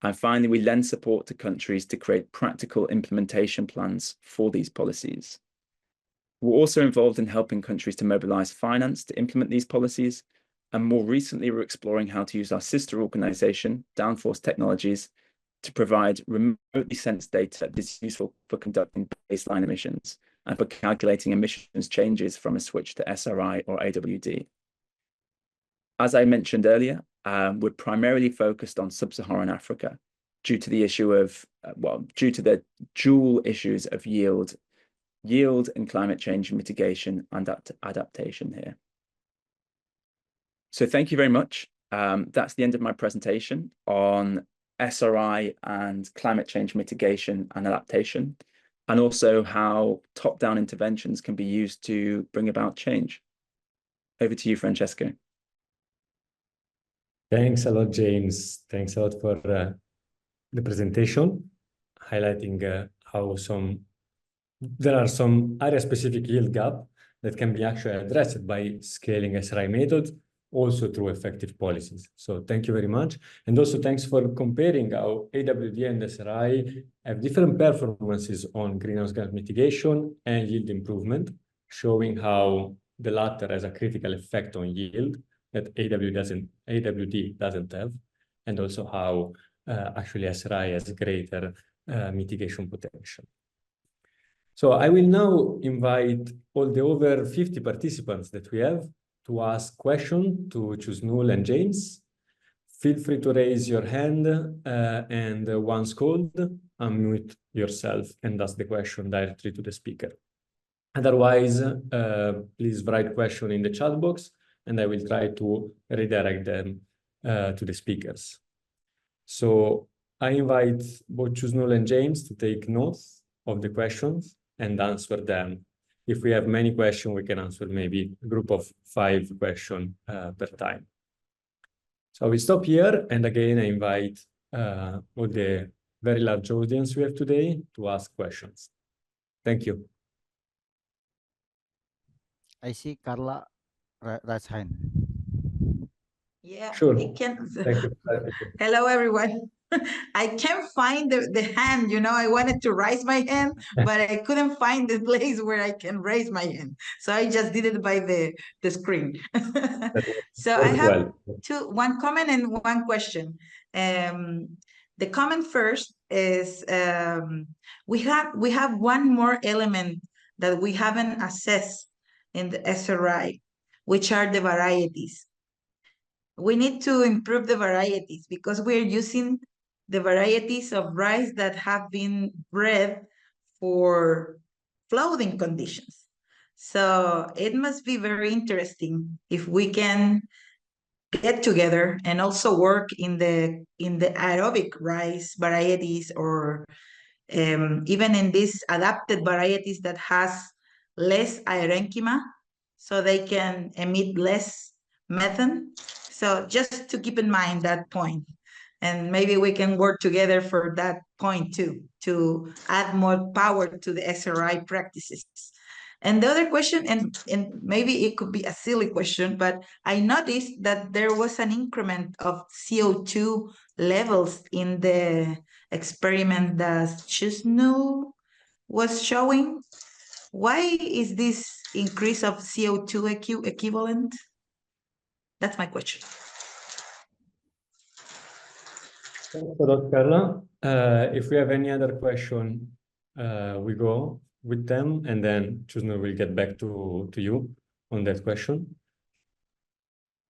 And finally, we lend support to countries to create practical implementation plans for these policies. We're also involved in helping countries to mobilize finance to implement these policies. And more recently, we're exploring how to use our sister organization, Downforce Technologies, to provide remotely sensed data that is useful for conducting baseline emissions and for calculating emissions changes from a switch to SRI or AWD. As I mentioned earlier, we're primarily focused on sub-Saharan Africa due to the issue of, due to the dual issues of yield and climate change mitigation and adaptation here. So thank you very much. That's the end of my presentation on SRI and climate change mitigation and adaptation, and also how top-down interventions can be used to bring about change. Over to you, Francesco. Thanks a lot, James. Thanks a lot for the presentation, highlighting how there are some area-specific yield gap that can be actually addressed by scaling SRI method, also through effective policies. So thank you very much. And also thanks for comparing how AWD and SRI have different performances on greenhouse gas mitigation and yield improvement, showing how the latter has a critical effect on yield that AWD doesn't have, and also how actually SRI has greater mitigation potential. So I will now invite all the over 50 participants that we have to ask questions to Chusnul and James. Feel free to raise your hand and once called, unmute yourself and ask the question directly to the speaker. Otherwise, please write question in the chat box and I will try to redirect them to the speakers. So I invite both Chusnul and James to take notes of the questions and answer them. If we have many questions, we can answer maybe a group of 5 questions per time. So we stop here. And again, I invite all the very large audience we have today to ask questions. Thank you. I see Carla raise hand. Yeah, Sure. I can. Thank you. Hello, everyone. I can't find the hand, you know, I wanted to raise my hand, but I couldn't find the place where I can raise my hand. So I just did it by the screen. So I have one comment and one question. The comment first is we have one more element that we haven't assessed in the SRI, which are the varieties. we need to improve the varieties because we're using the varieties of rice that have been bred for flooding conditions. So it must be very interesting if we can get together and also work in the aerobic rice varieties, or even in these adapted varieties that has less aerenchema, so they can emit less methane. So just to keep in mind that point, and maybe we can work together for that point too, to add more power to the SRI practices. And the other question, and maybe it could be a silly question, but I noticed that there was an increment of CO2 levels in the experiment that Chusnul was showing. Why is this increase of CO2 equivalent? That's my question. Thanks a lot, Carla. If we have any other question, we go with them, and then Chusnul will get back to you on that question.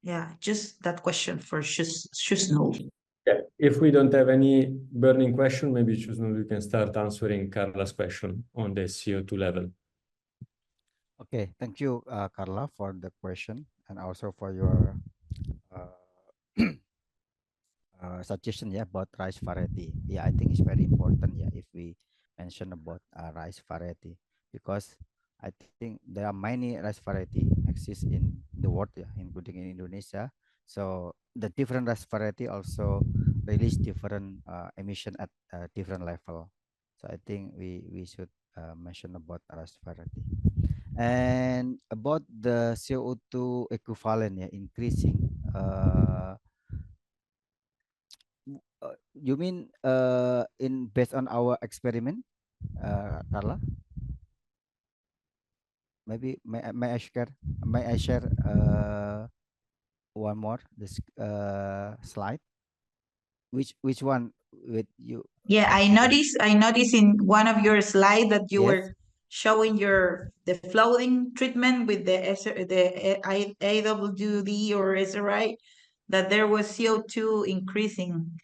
Yeah, just that question for Chusnul. Yeah. If we don't have any burning question, maybe Chusnul, you can start answering Carla's question on the CO2 level. Okay, thank you, Carla, for the question and also for your suggestion, yeah, about rice variety. Yeah, I think it's very important, yeah, if we mention about rice variety, because I think there are many rice variety exist in the world, yeah, including in Indonesia. So the different rice variety also release different emission at different level. So I think we should mention about rice variety. And about the CO2 equivalent, yeah, increasing. You mean in based on our experiment, Carla? Maybe may I share one more this slide? Which one with you? Yeah, I noticed in one of your slides that you Yes. were showing the flooding treatment with the AWD or SRI, that there was CO2 increasing.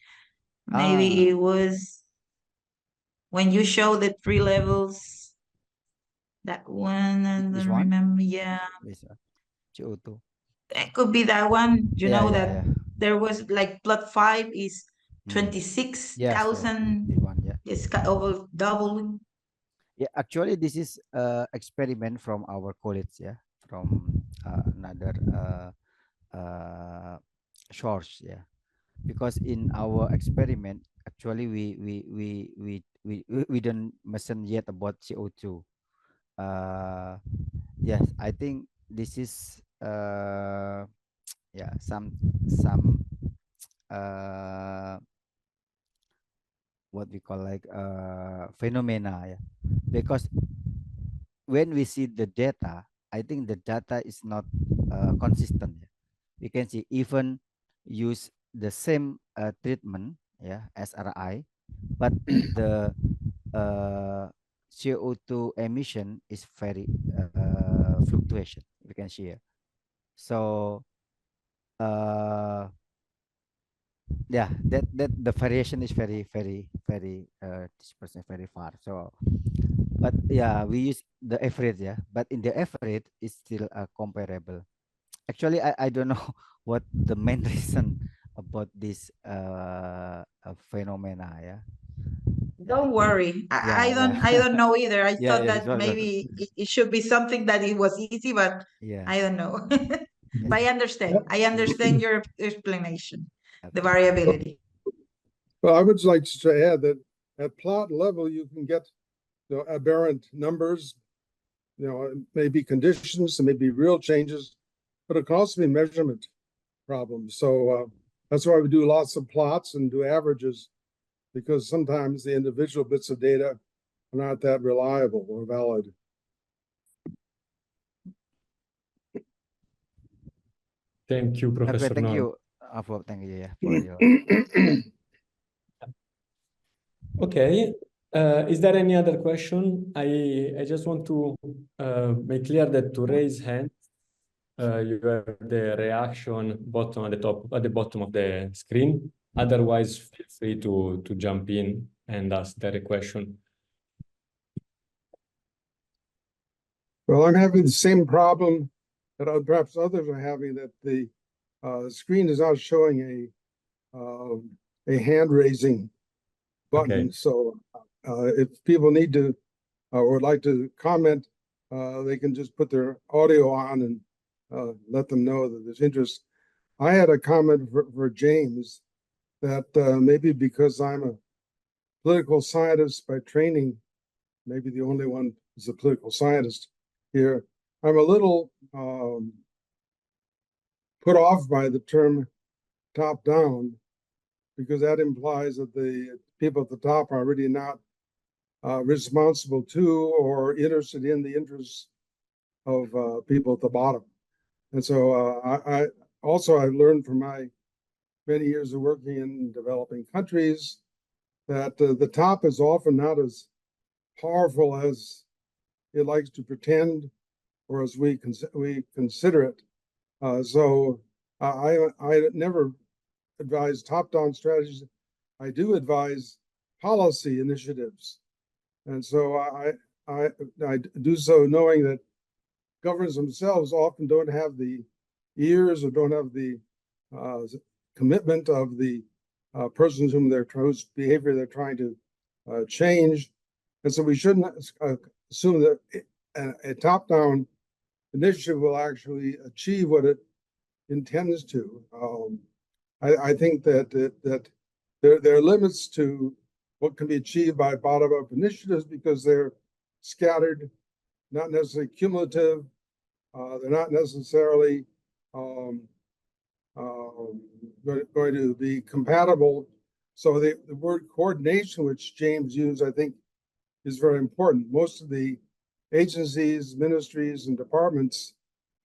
Maybe it was when you show the 3 levels. That one, I This don't one? remember. Yeah, This CO2. it could be that one. You Yeah, know yeah, that yeah. there was like plot 5 is Yes, yes, 26,000. this one, yeah. It's over doubling. Yeah, actually, this is experiment from our college, yeah, from another source, yeah. Because in our experiment, actually, we don't mention yet about CO2. Yes, I think this is yeah, some uh what we call like phenomena, yeah. Because when we see the data, I think the data is not consistent, yeah. We can see even use the same treatment, yeah, SRI, but the CO2 emission is very fluctuation, we can see here. So yeah, that the variation is very dispersed, very far. So but yeah, we use the average, yeah, but in the average it's still comparable. Actually, I don't know what the main reason about this phenomena, yeah. Don't worry. I Yeah. don't know either. I Yeah, thought yeah, this that one, maybe it should be something that it was easy, but yeah. I don't know. Yes. But I understand. I understand your explanation, the Okay. variability. Well, I would like to add that at plot level, you can get, you know, aberrant numbers. You know, it may be conditions, it may be real changes, but it can also be measurement problems. So that's why we do lots of plots and do averages, because sometimes the individual bits of data are not that reliable or valid. Thank you, Professor Okay, thank Norm. you. Thank you, yeah, for your Okay. Is there any other question? I just want to make clear that to raise hand, you have the reaction button at the bottom of the screen. Otherwise, feel free to jump in and ask the question. Well, I'm having the same problem that perhaps others are having, that the screen is not showing a hand raising button. Okay. So if people need to or would like to comment, they can just put their audio on and let them know that there's interest. I had a comment for James that maybe because I'm a political scientist by training, maybe the only one is a political scientist here, I'm a little put off by the term top down, because that implies that the people at the top are really not responsible to or interested in the interests of people at the bottom. And so I also, I've learned from my many years of working in developing countries that the top is often not as powerful as it likes to pretend, or as we consider it. So I never advise top-down strategies. I do advise policy initiatives, and so I do so knowing that governments themselves often don't have the ears or don't have the commitment of the persons whose behavior they're trying to change, and so we shouldn't assume that a top-down initiative will actually achieve what it intends to. I think that there are limits to what can be achieved by bottom-up initiatives, because they're scattered, not necessarily cumulative. They're not necessarily going to be compatible. So the word coordination, which James used, I think is very important. Most of the agencies, ministries, and departments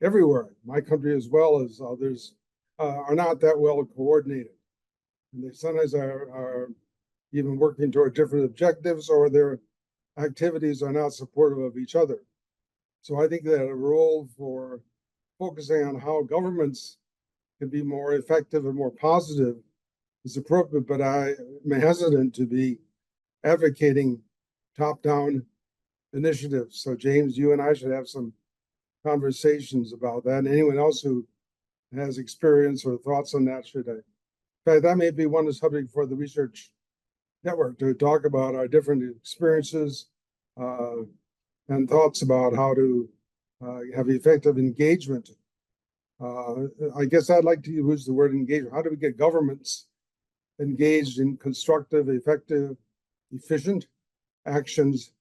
everywhere, my country as well as others, are not that well coordinated. And they sometimes are even working toward different objectives, or their activities are not supportive of each other. So I think that a role for focusing on how governments can be more effective and more positive is appropriate, but I'm hesitant to be advocating top-down initiatives. So James, you and I should have some conversations about that. And anyone else who has experience or thoughts on that should. In fact, that may be one subject for the research network, to talk about our different experiences and thoughts about how to have effective engagement. I guess I'd like to use the word engagement. How do we get governments engaged in constructive, effective, efficient actions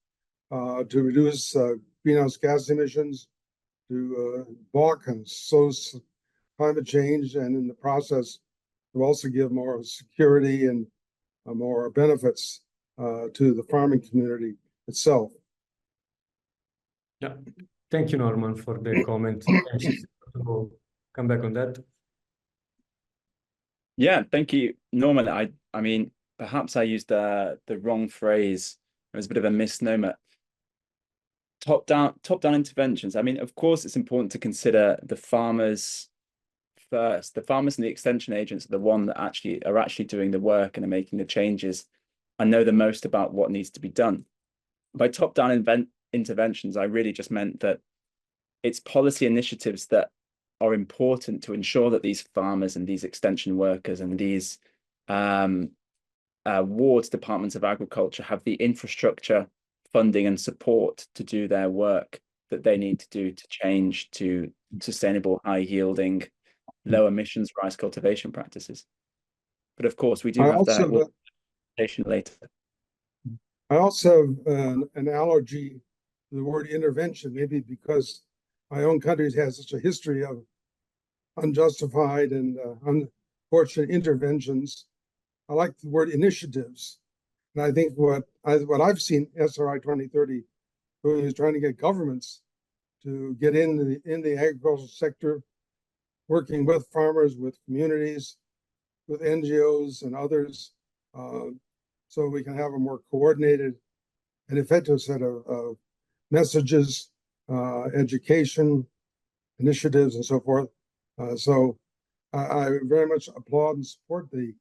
to reduce greenhouse gas emissions, to balk and slow climate change, and in the process to also give more security and more benefits to the farming community itself. Yeah, thank you, Norman, for the comment. So come back on that. Yeah, thank you, Norman. I mean, perhaps I used the wrong phrase. It was a bit of a misnomer. Top-down interventions. I mean, of course, it's important to consider the farmers first. The farmers and the extension agents are the one that are actually doing the work and are making the changes and know the most about what needs to be done. By top-down interventions, I really just meant that it's policy initiatives that are important to ensure that these farmers and these extension workers and these wards, departments of agriculture, have the infrastructure, funding and support to do their work that they need to do to change to sustainable, high yielding, low emissions rice cultivation practices. But of course, we do have that presentation later. I also have an allergy to the word intervention, maybe because my own country has such a history of unjustified and unfortunate interventions. I like the word initiatives. And I think what I've seen SRI 2030 doing is trying to get governments to get in the agricultural sector, working with farmers, with communities, with NGOs and others, so we can have a more coordinated and effective set of messages, education, initiatives and so forth. So I very much applaud and support the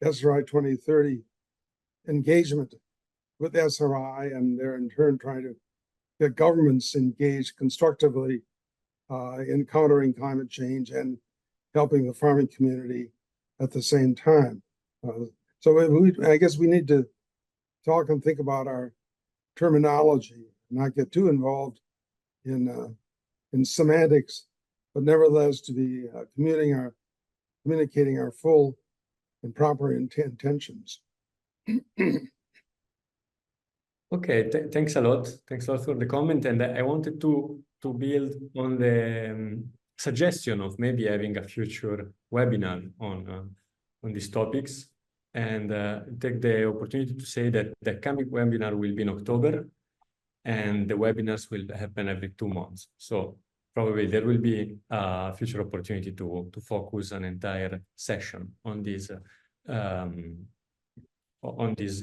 SRI 2030 engagement with SRI, and they're in turn trying to get governments engaged constructively in countering climate change and helping the farming community at the same time. So I guess we need to talk and think about our terminology, not get too involved in semantics, but nevertheless to be communicating our full and proper intentions. Okay, thanks a lot. Thanks a lot for the comment. And I wanted to build on the suggestion of maybe having a future webinar on these topics, and take the opportunity to say that the coming webinar will be in October, and the webinars will happen every 2 months. So probably there will be a future opportunity to focus an entire session on these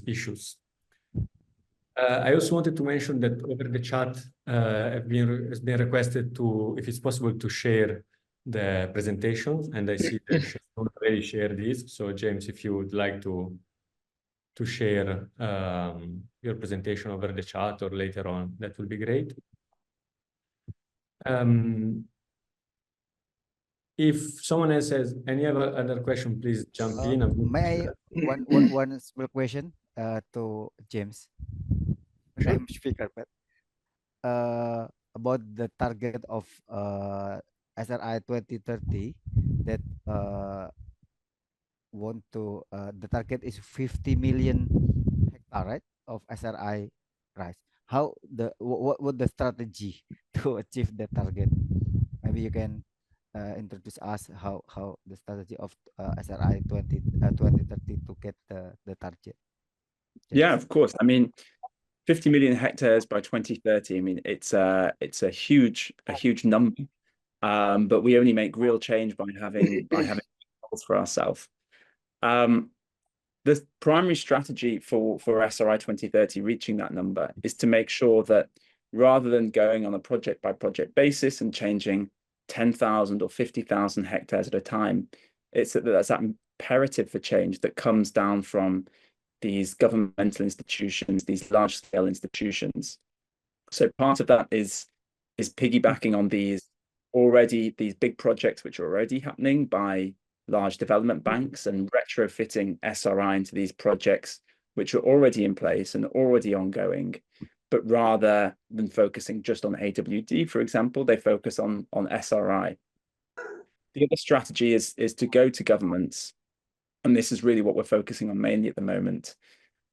issues. I also wanted to mention that over the chat has been requested if it's possible to share the presentation, and I see that Chusnul already shared this. So James, if you would like to share your presentation over the chat or later on, that would be great. If someone else has any other question, please jump in. May I one small question to James? Sure. I'm speaker, but about the target of SRI 2030 that want to the target is 50 million hectare, right, of SRI rice. How what the strategy to achieve the target? Maybe you can introduce us how the strategy of SRI 2030 to get the target. Yeah, of course. I mean, 50 million hectares by 2030. I mean, it's a huge number, but we only make real change by having goals for ourselves. The primary strategy for SRI 2030 reaching that number is to make sure that rather than going on a project by project basis and changing 10,000 or 50,000 hectares at a time, that's that imperative for change that comes down from these governmental institutions, these large-scale institutions. So part of that is piggybacking on these big projects which are already happening by large development banks and retrofitting SRI into these projects which are already in place and already ongoing. But rather than focusing just on AWD, for example, they focus on SRI. The other strategy is to go to governments, and this is really what we're focusing on mainly at the moment,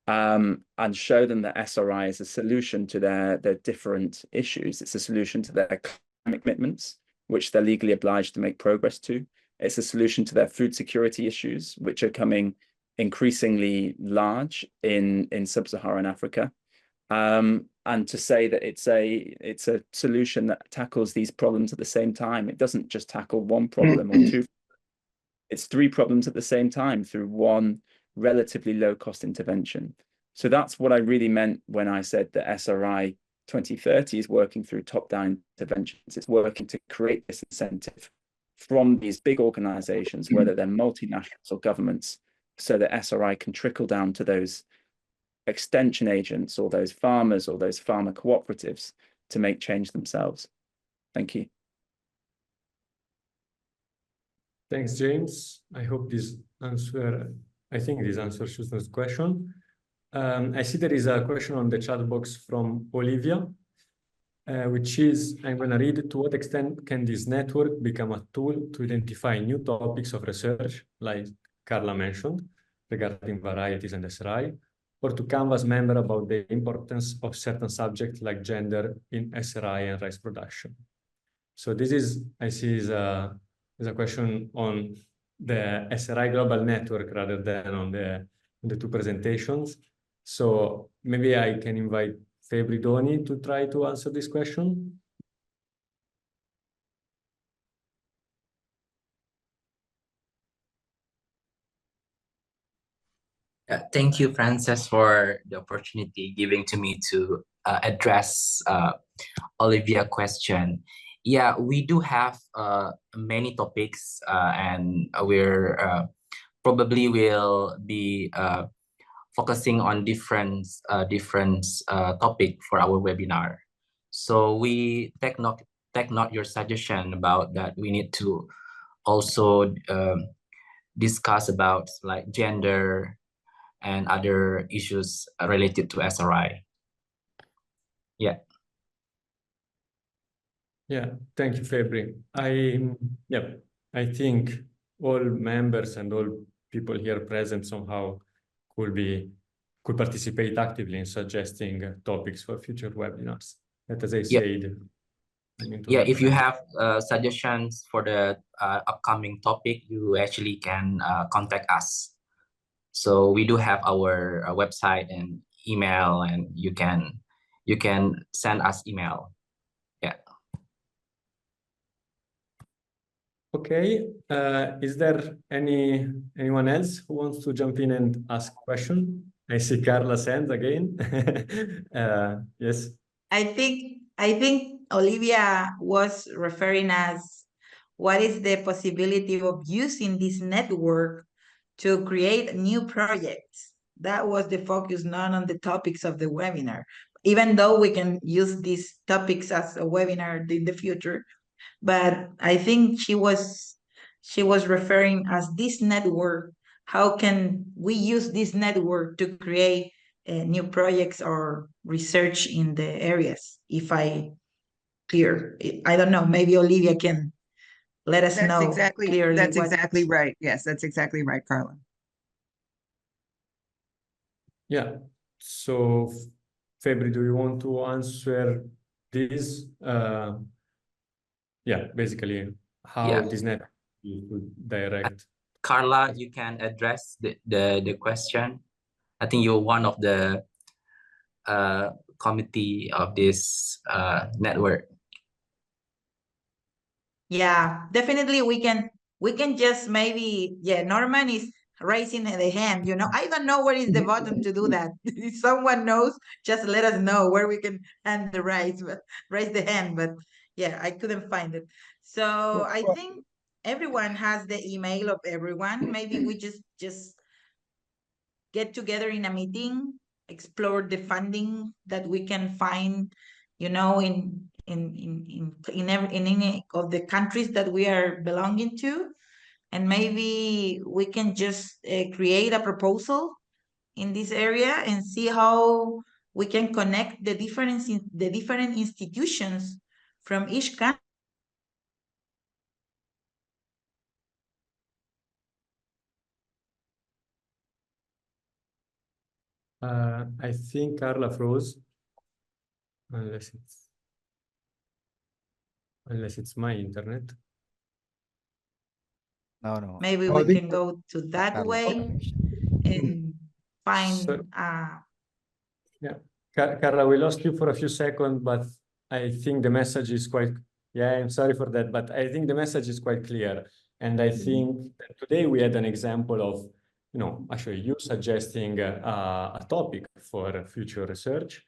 and show them that SRI is a solution to their different issues. It's a solution to their climate commitments, which they're legally obliged to make progress to. It's a solution to their food security issues, which are coming increasingly large in sub-Saharan Africa. And to say that it's a solution that tackles these problems at the same time. It doesn't just tackle one problem or two. It's 3 problems at the same time through one relatively low-cost intervention. So that's what I really meant when I said that SRI 2030 is working through top-down interventions. It's working to create this incentive from these big organizations, whether they're multinationals or governments, so that SRI can trickle down to those extension agents or those farmers or those farmer cooperatives to make change themselves. Thank you. Thanks, James. I hope this answers Chusnul's question. I see there is a question on the chat box from Olivia, which is, I'm going to read it. To what extent can this network become a tool to identify new topics of research, like Carla mentioned, regarding varieties and SRI, or to canvas members about the importance of certain subjects like gender in SRI and rice production? So this is, I see, is a question on the SRI Global Network rather than on the 2 presentations. So maybe I can invite Febridoni to try to answer this question. Thank you, Frances, for the opportunity given to me to address Olivia's question. Yeah, we do have many topics, and we're probably will be focusing on different topic for our webinar. So we take note your suggestion about that. We need to also discuss about like gender and other issues related to SRI. Yeah. Yeah, thank you, Febri. I think all members and all people here present somehow could participate actively in suggesting topics for future webinars. But as I said, yeah, if you have suggestions for the upcoming topic, you actually can contact us. So we do have our website and email, and you can send us email. Yeah. Okay. Is there anyone else who wants to jump in and ask a question? I see Carla's hand again. Yes. I think Olivia was referring as what is the possibility of using this network to create new projects. That was the focus, not on the topics of the webinar. Even though we can use these topics as a webinar in the future, but I think she was referring as this network. How can we use this network to create new projects or research in the areas? If I don't know, maybe Olivia can let us know clearly. That's exactly right. Yes, that's exactly right, Carla. Yeah. So, Febri, do you want to answer this? Yeah, basically how this network would direct. Carla, you can address the question. I think you're one of the committee of this network. Yeah, definitely we can just maybe, yeah, Norman is raising the hand, you know. I don't know where is the button to do that. If someone knows, just let us know where we can raise the hand, but yeah, I couldn't find it. So I think everyone has the email of everyone. Maybe we just get together in a meeting, explore the funding that we can find, you know, in any of the countries that we are belonging to, and maybe we can just create a proposal in this area and see how we can connect the different institutions from each country. I think Carla froze, unless it's my internet. No. Maybe we can go to that way and find. Yeah, Carla, we lost you for a few seconds, but I think the message is quite. Yeah, I'm sorry for that, but I think the message is quite clear. And I think that today we had an example of, you know, actually you suggesting a topic for future research.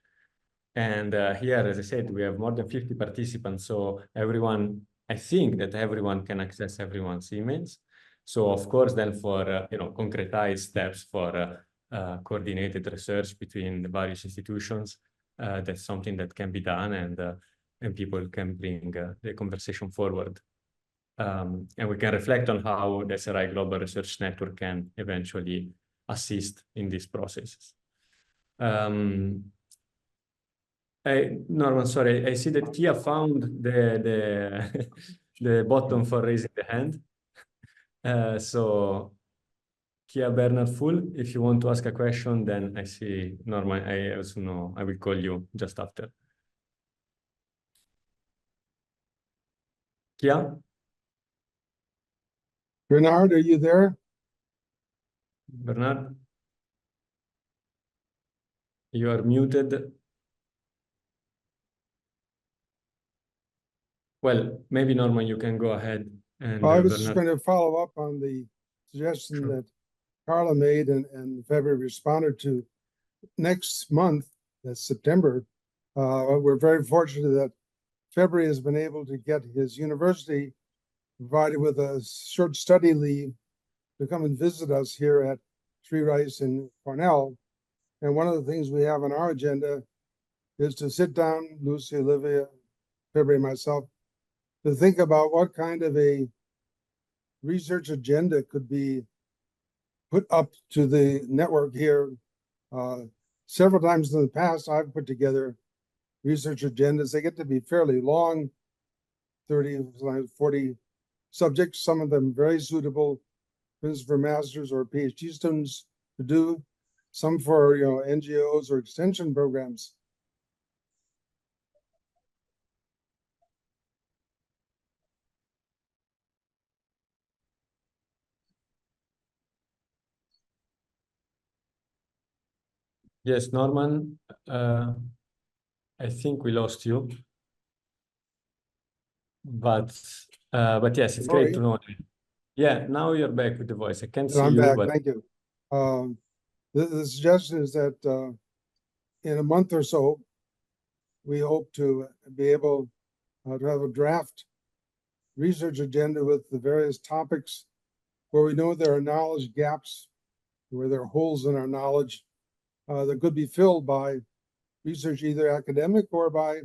And here, as I said, we have more than 50 participants. So everyone, I think that everyone can access everyone's emails. So of course, then for, you know, concretized steps for coordinated research between the various institutions, that's something that can be done, and people can bring the conversation forward. And we can reflect on how the SRI Global Research Network can eventually assist in these processes. Norman, sorry, I see that Kia found the the button for raising the hand. So Kia Bernard Full, if you want to ask a question, then I see Norman. I also know I will call you just after. Kia? Bernard, are you there? Bernard? You are muted. Well, maybe Norman, you can go ahead. And I was just going to follow up on the suggestion that Carla made and February responded to. Next month, that's September, we're very fortunate that February has been able to get his university provided with a short study leave to come and visit us here at Tree Rice in Cornell. And one of the things we have on our agenda is to sit down, Lucy, Olivia, February, myself, to think about what kind of a research agenda could be put up to the network here. Several times in the past, I've put together research agendas. They get to be fairly long, 30, 40 subjects, some of them very suitable for masters or PhD students to do, some for NGOs or extension programs. Yes, Norman, I think we lost you. But yes, it's great to know. Yeah, now you're back with the voice. I can't see I'm you, back. but Thank you. The suggestion is that in a month or so, we hope to be able to have a draft research agenda with the various topics where we know there are knowledge gaps, where there are holes in our knowledge that could be filled by research, either academic or by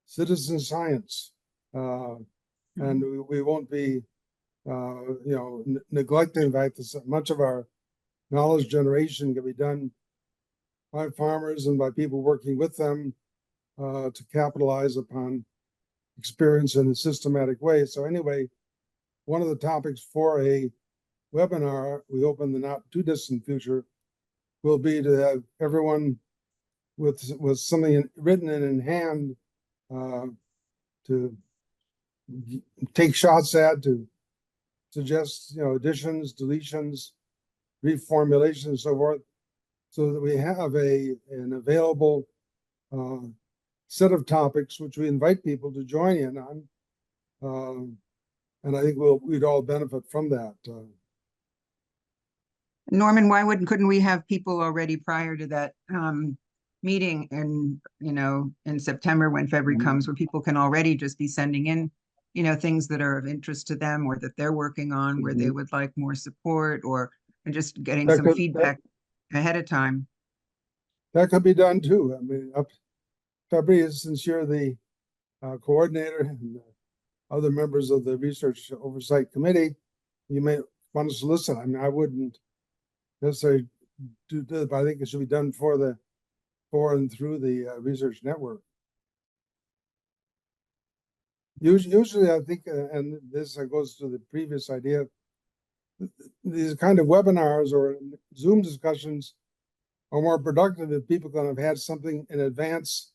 citizen science. And we won't be, neglecting the fact that much of our knowledge generation can be done by farmers and by people working with them to capitalize upon experience in a systematic way. So anyway, one of the topics for a webinar, we hope in the not too distant future, will be to have everyone with something written and in hand to take shots at, to suggest additions, deletions, reformulations, and so forth, so that we have an available set of topics which we invite people to join in on. And I think we'd all benefit from that. Norman, why couldn't we have people already prior to that meeting in September when February comes, where people can already just be sending in things that are of interest to them or that they're working on, where they would like more support, or just getting some feedback ahead of time. That could be done too. I mean, February, since you're the coordinator and other members of the Research Oversight Committee, you may want us to listen. I mean, I wouldn't necessarily do this, but I think it should be done for and through the research network. Usually, I think, and this goes to the previous idea, these kind of webinars or Zoom discussions are more productive if people can have had something in advance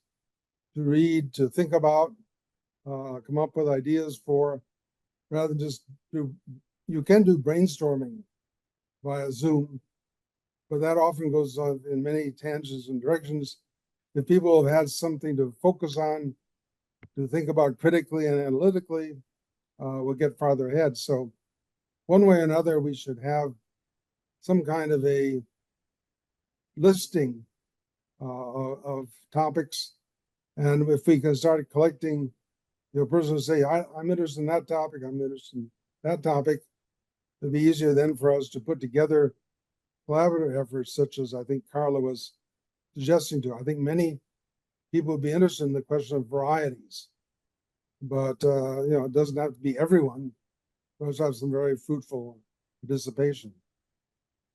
to read, to think about, come up with ideas for, rather than just you can do brainstorming via Zoom, but that often goes on in many tangents and directions. If people have had something to focus on, to think about critically and analytically, we'll get farther ahead. So one way or another, we should have some kind of a listing of topics. And if we can start collecting, persons say, I'm interested in that topic, I'm interested in that topic, it'd be easier then for us to put together collaborative efforts, such as I think Carla was suggesting to. I think many people would be interested in the question of varieties, but it doesn't have to be everyone. Let's have some very fruitful participation.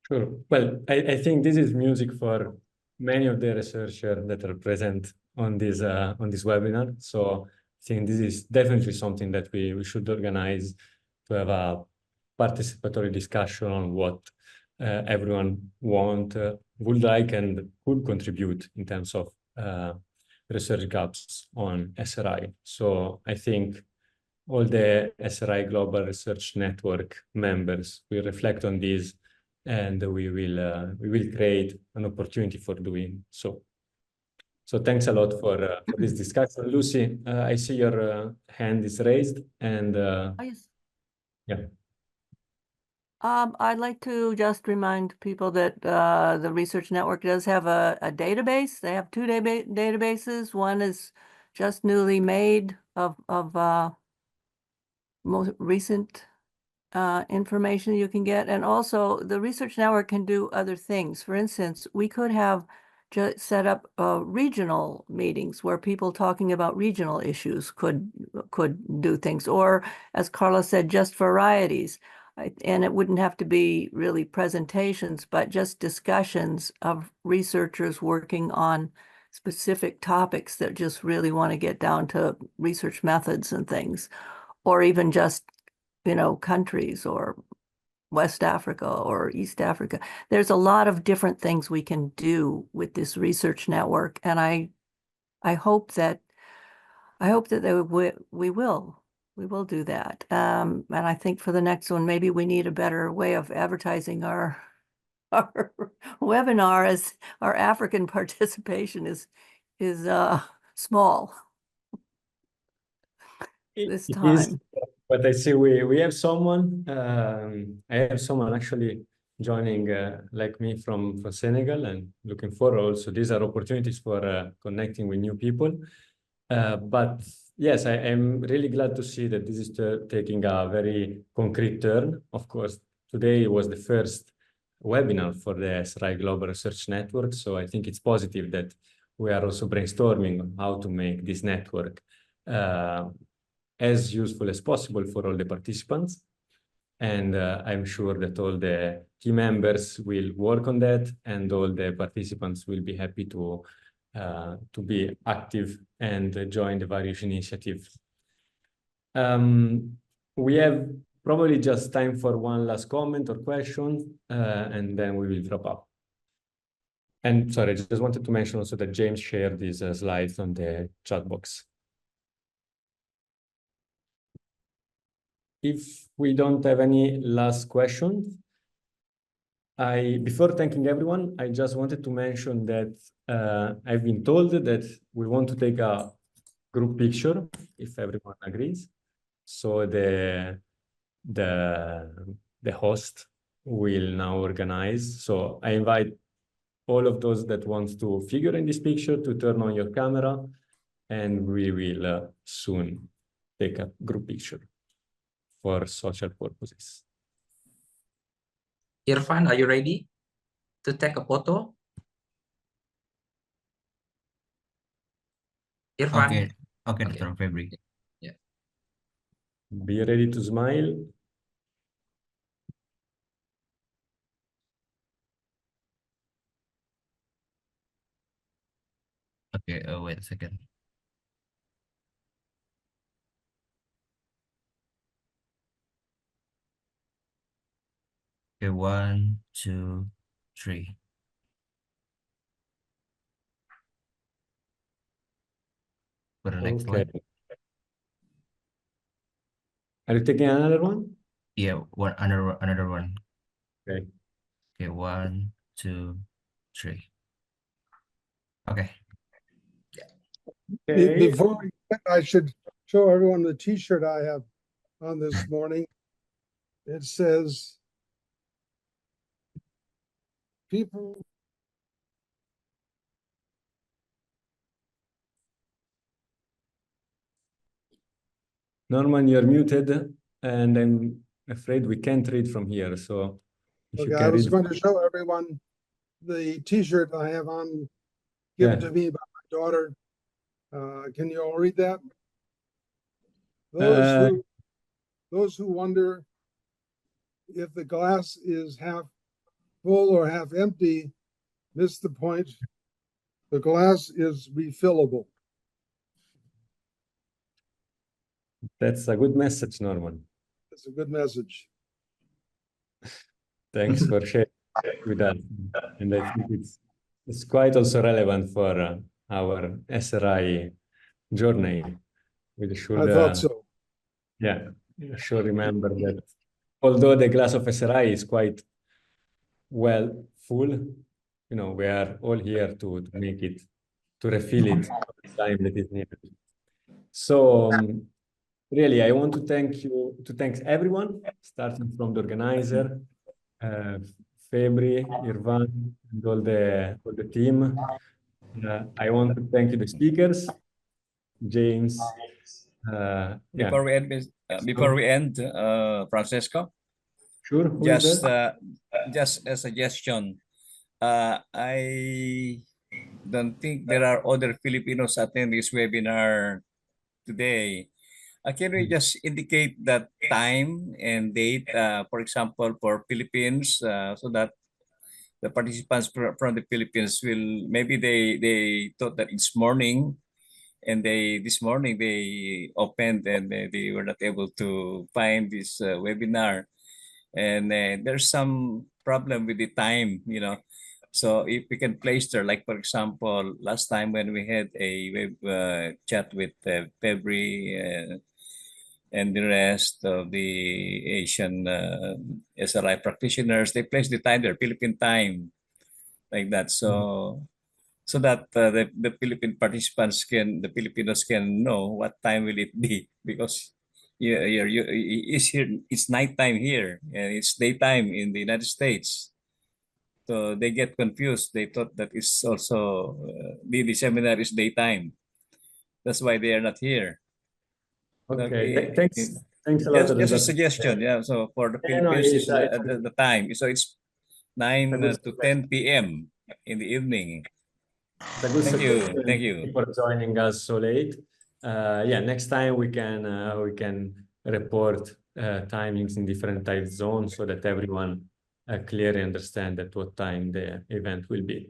sure. Well, I think this is music for many of the researchers that are present on this webinar. So I think this is definitely something that we should organize to have a participatory discussion on what everyone would like and could contribute in terms of research gaps on SRI. So I think all the SRI Global Research Network members will reflect on this, and we will create an opportunity for doing so. So thanks a lot for this discussion. Lucy, I see your hand is raised, and Yes. yeah. I'd like to just remind people that the Research Network does have a database. They have two databases. One is just newly made, of most recent information you can get. And also the Research Network can do other things. For instance, we could have just set up regional meetings where people talking about regional issues could do things, or as Carla said, just varieties. And it wouldn't have to be really presentations, but just discussions of researchers working on specific topics that just really want to get down to research methods and things, or even just, you know, countries or West Africa or East Africa. There's a lot of different things we can do with this research network, and I hope that we will do that. And I think for the next one, maybe we need a better way of advertising our webinar, as our African participation is small this It is, time. but I see we have someone. I have someone actually joining like me from Senegal, and looking forward. Also, these are opportunities for connecting with new people. But yes, I am really glad to see that this is taking a very concrete turn. Of course, today was the first webinar for the SRI Global Research Network, so I think it's positive that we are also brainstorming on how to make this network as useful as possible for all the participants. And I'm sure that all the team members will work on that, and all the participants will be happy to be active and join the various initiatives. We have probably just time for one last comment or question, and then we will wrap up. And sorry, I just wanted to mention also that James shared these slides on the chat box. If we don't have any last questions, before thanking everyone, I just wanted to mention that I've been told that we want to take a group picture, if everyone agrees. So the host will now organize. So I invite all of those that want to figure in this picture to turn on your camera, and we will soon take a group picture for social purposes. Irfan, are you ready to take a photo? Irfan. Okay, okay, Dr. Febri. Yeah. Be ready to smile. Okay, wait a second. Okay, 1, 2, 3. For the next one. Are you taking another one? Yeah, another one. Okay. Okay, 1, 2, 3. Okay. Okay. Before I should show everyone the T-shirt I have on this morning. It says, people. Norman, you're muted, and I'm afraid we can't read from here. So if you Okay, can I was read. going to show everyone the T-shirt I have on, given Yeah. to me by my daughter. Can you all read that? Those who wonder if the glass is half full or half empty miss the point. The glass is refillable. That's a good message, Norman. It's a good message. Thanks for sharing with us. And I think it's quite also relevant for our SRI journey. We should, I thought so. Yeah, you should remember that although the glass of SRI is quite well full, you know, we are all here to make it, to refill it every time that is needed. So really, I want to thank everyone, starting from the organizer, Febri, Irvan, and all the team. I want to thank the speakers, James, Yeah, Before we end, Francesco, sure. Who is just that? just a suggestion. I don't think there are other Filipinos attending this webinar today. Can we just indicate that time and date, for example, for Philippines, so that the participants from the Philippines will, maybe they thought that it's morning, and this morning they opened and they were not able to find this webinar, and there's some problem with the time, so if we can place there, like for example, last time when we had a web chat with February and the rest of the Asian SRI practitioners, they placed the time there, Philippine time, like that. So that the Philippine participants the Filipinos can know what time will it be, because it's here, it's nighttime here, and it's daytime in the United States. So they get confused. They thought that it's also the seminar is daytime. That's why they are not here. Okay, thanks a lot. Just a suggestion, yeah. So for the Philippines, it's the time. So it's 9 to 10 p.m. in the evening. It's a good suggestion. Thank you. Thank you for joining us so late. Yeah, next time we can report timings in different time zones so that everyone clearly understand at what time the event will be.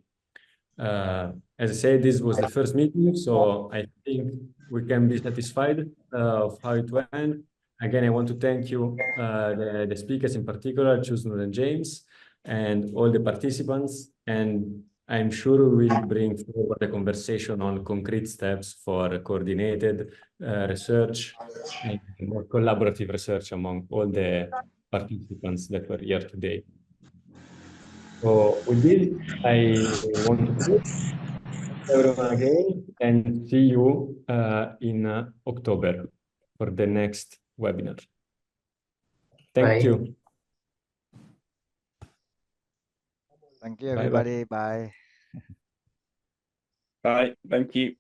As I said, this was the first meeting, so I think we can be satisfied of how it went. Again, I want to thank you, the speakers in particular, Chusnul and James, and all the participants. And I'm sure we will bring forward a conversation on concrete steps for coordinated research and more collaborative research among all the participants that were here today. So with this, I want to thank everyone again and see you in October for the next webinar. Thank you. Thank you, everybody. Bye. Bye. Thank you.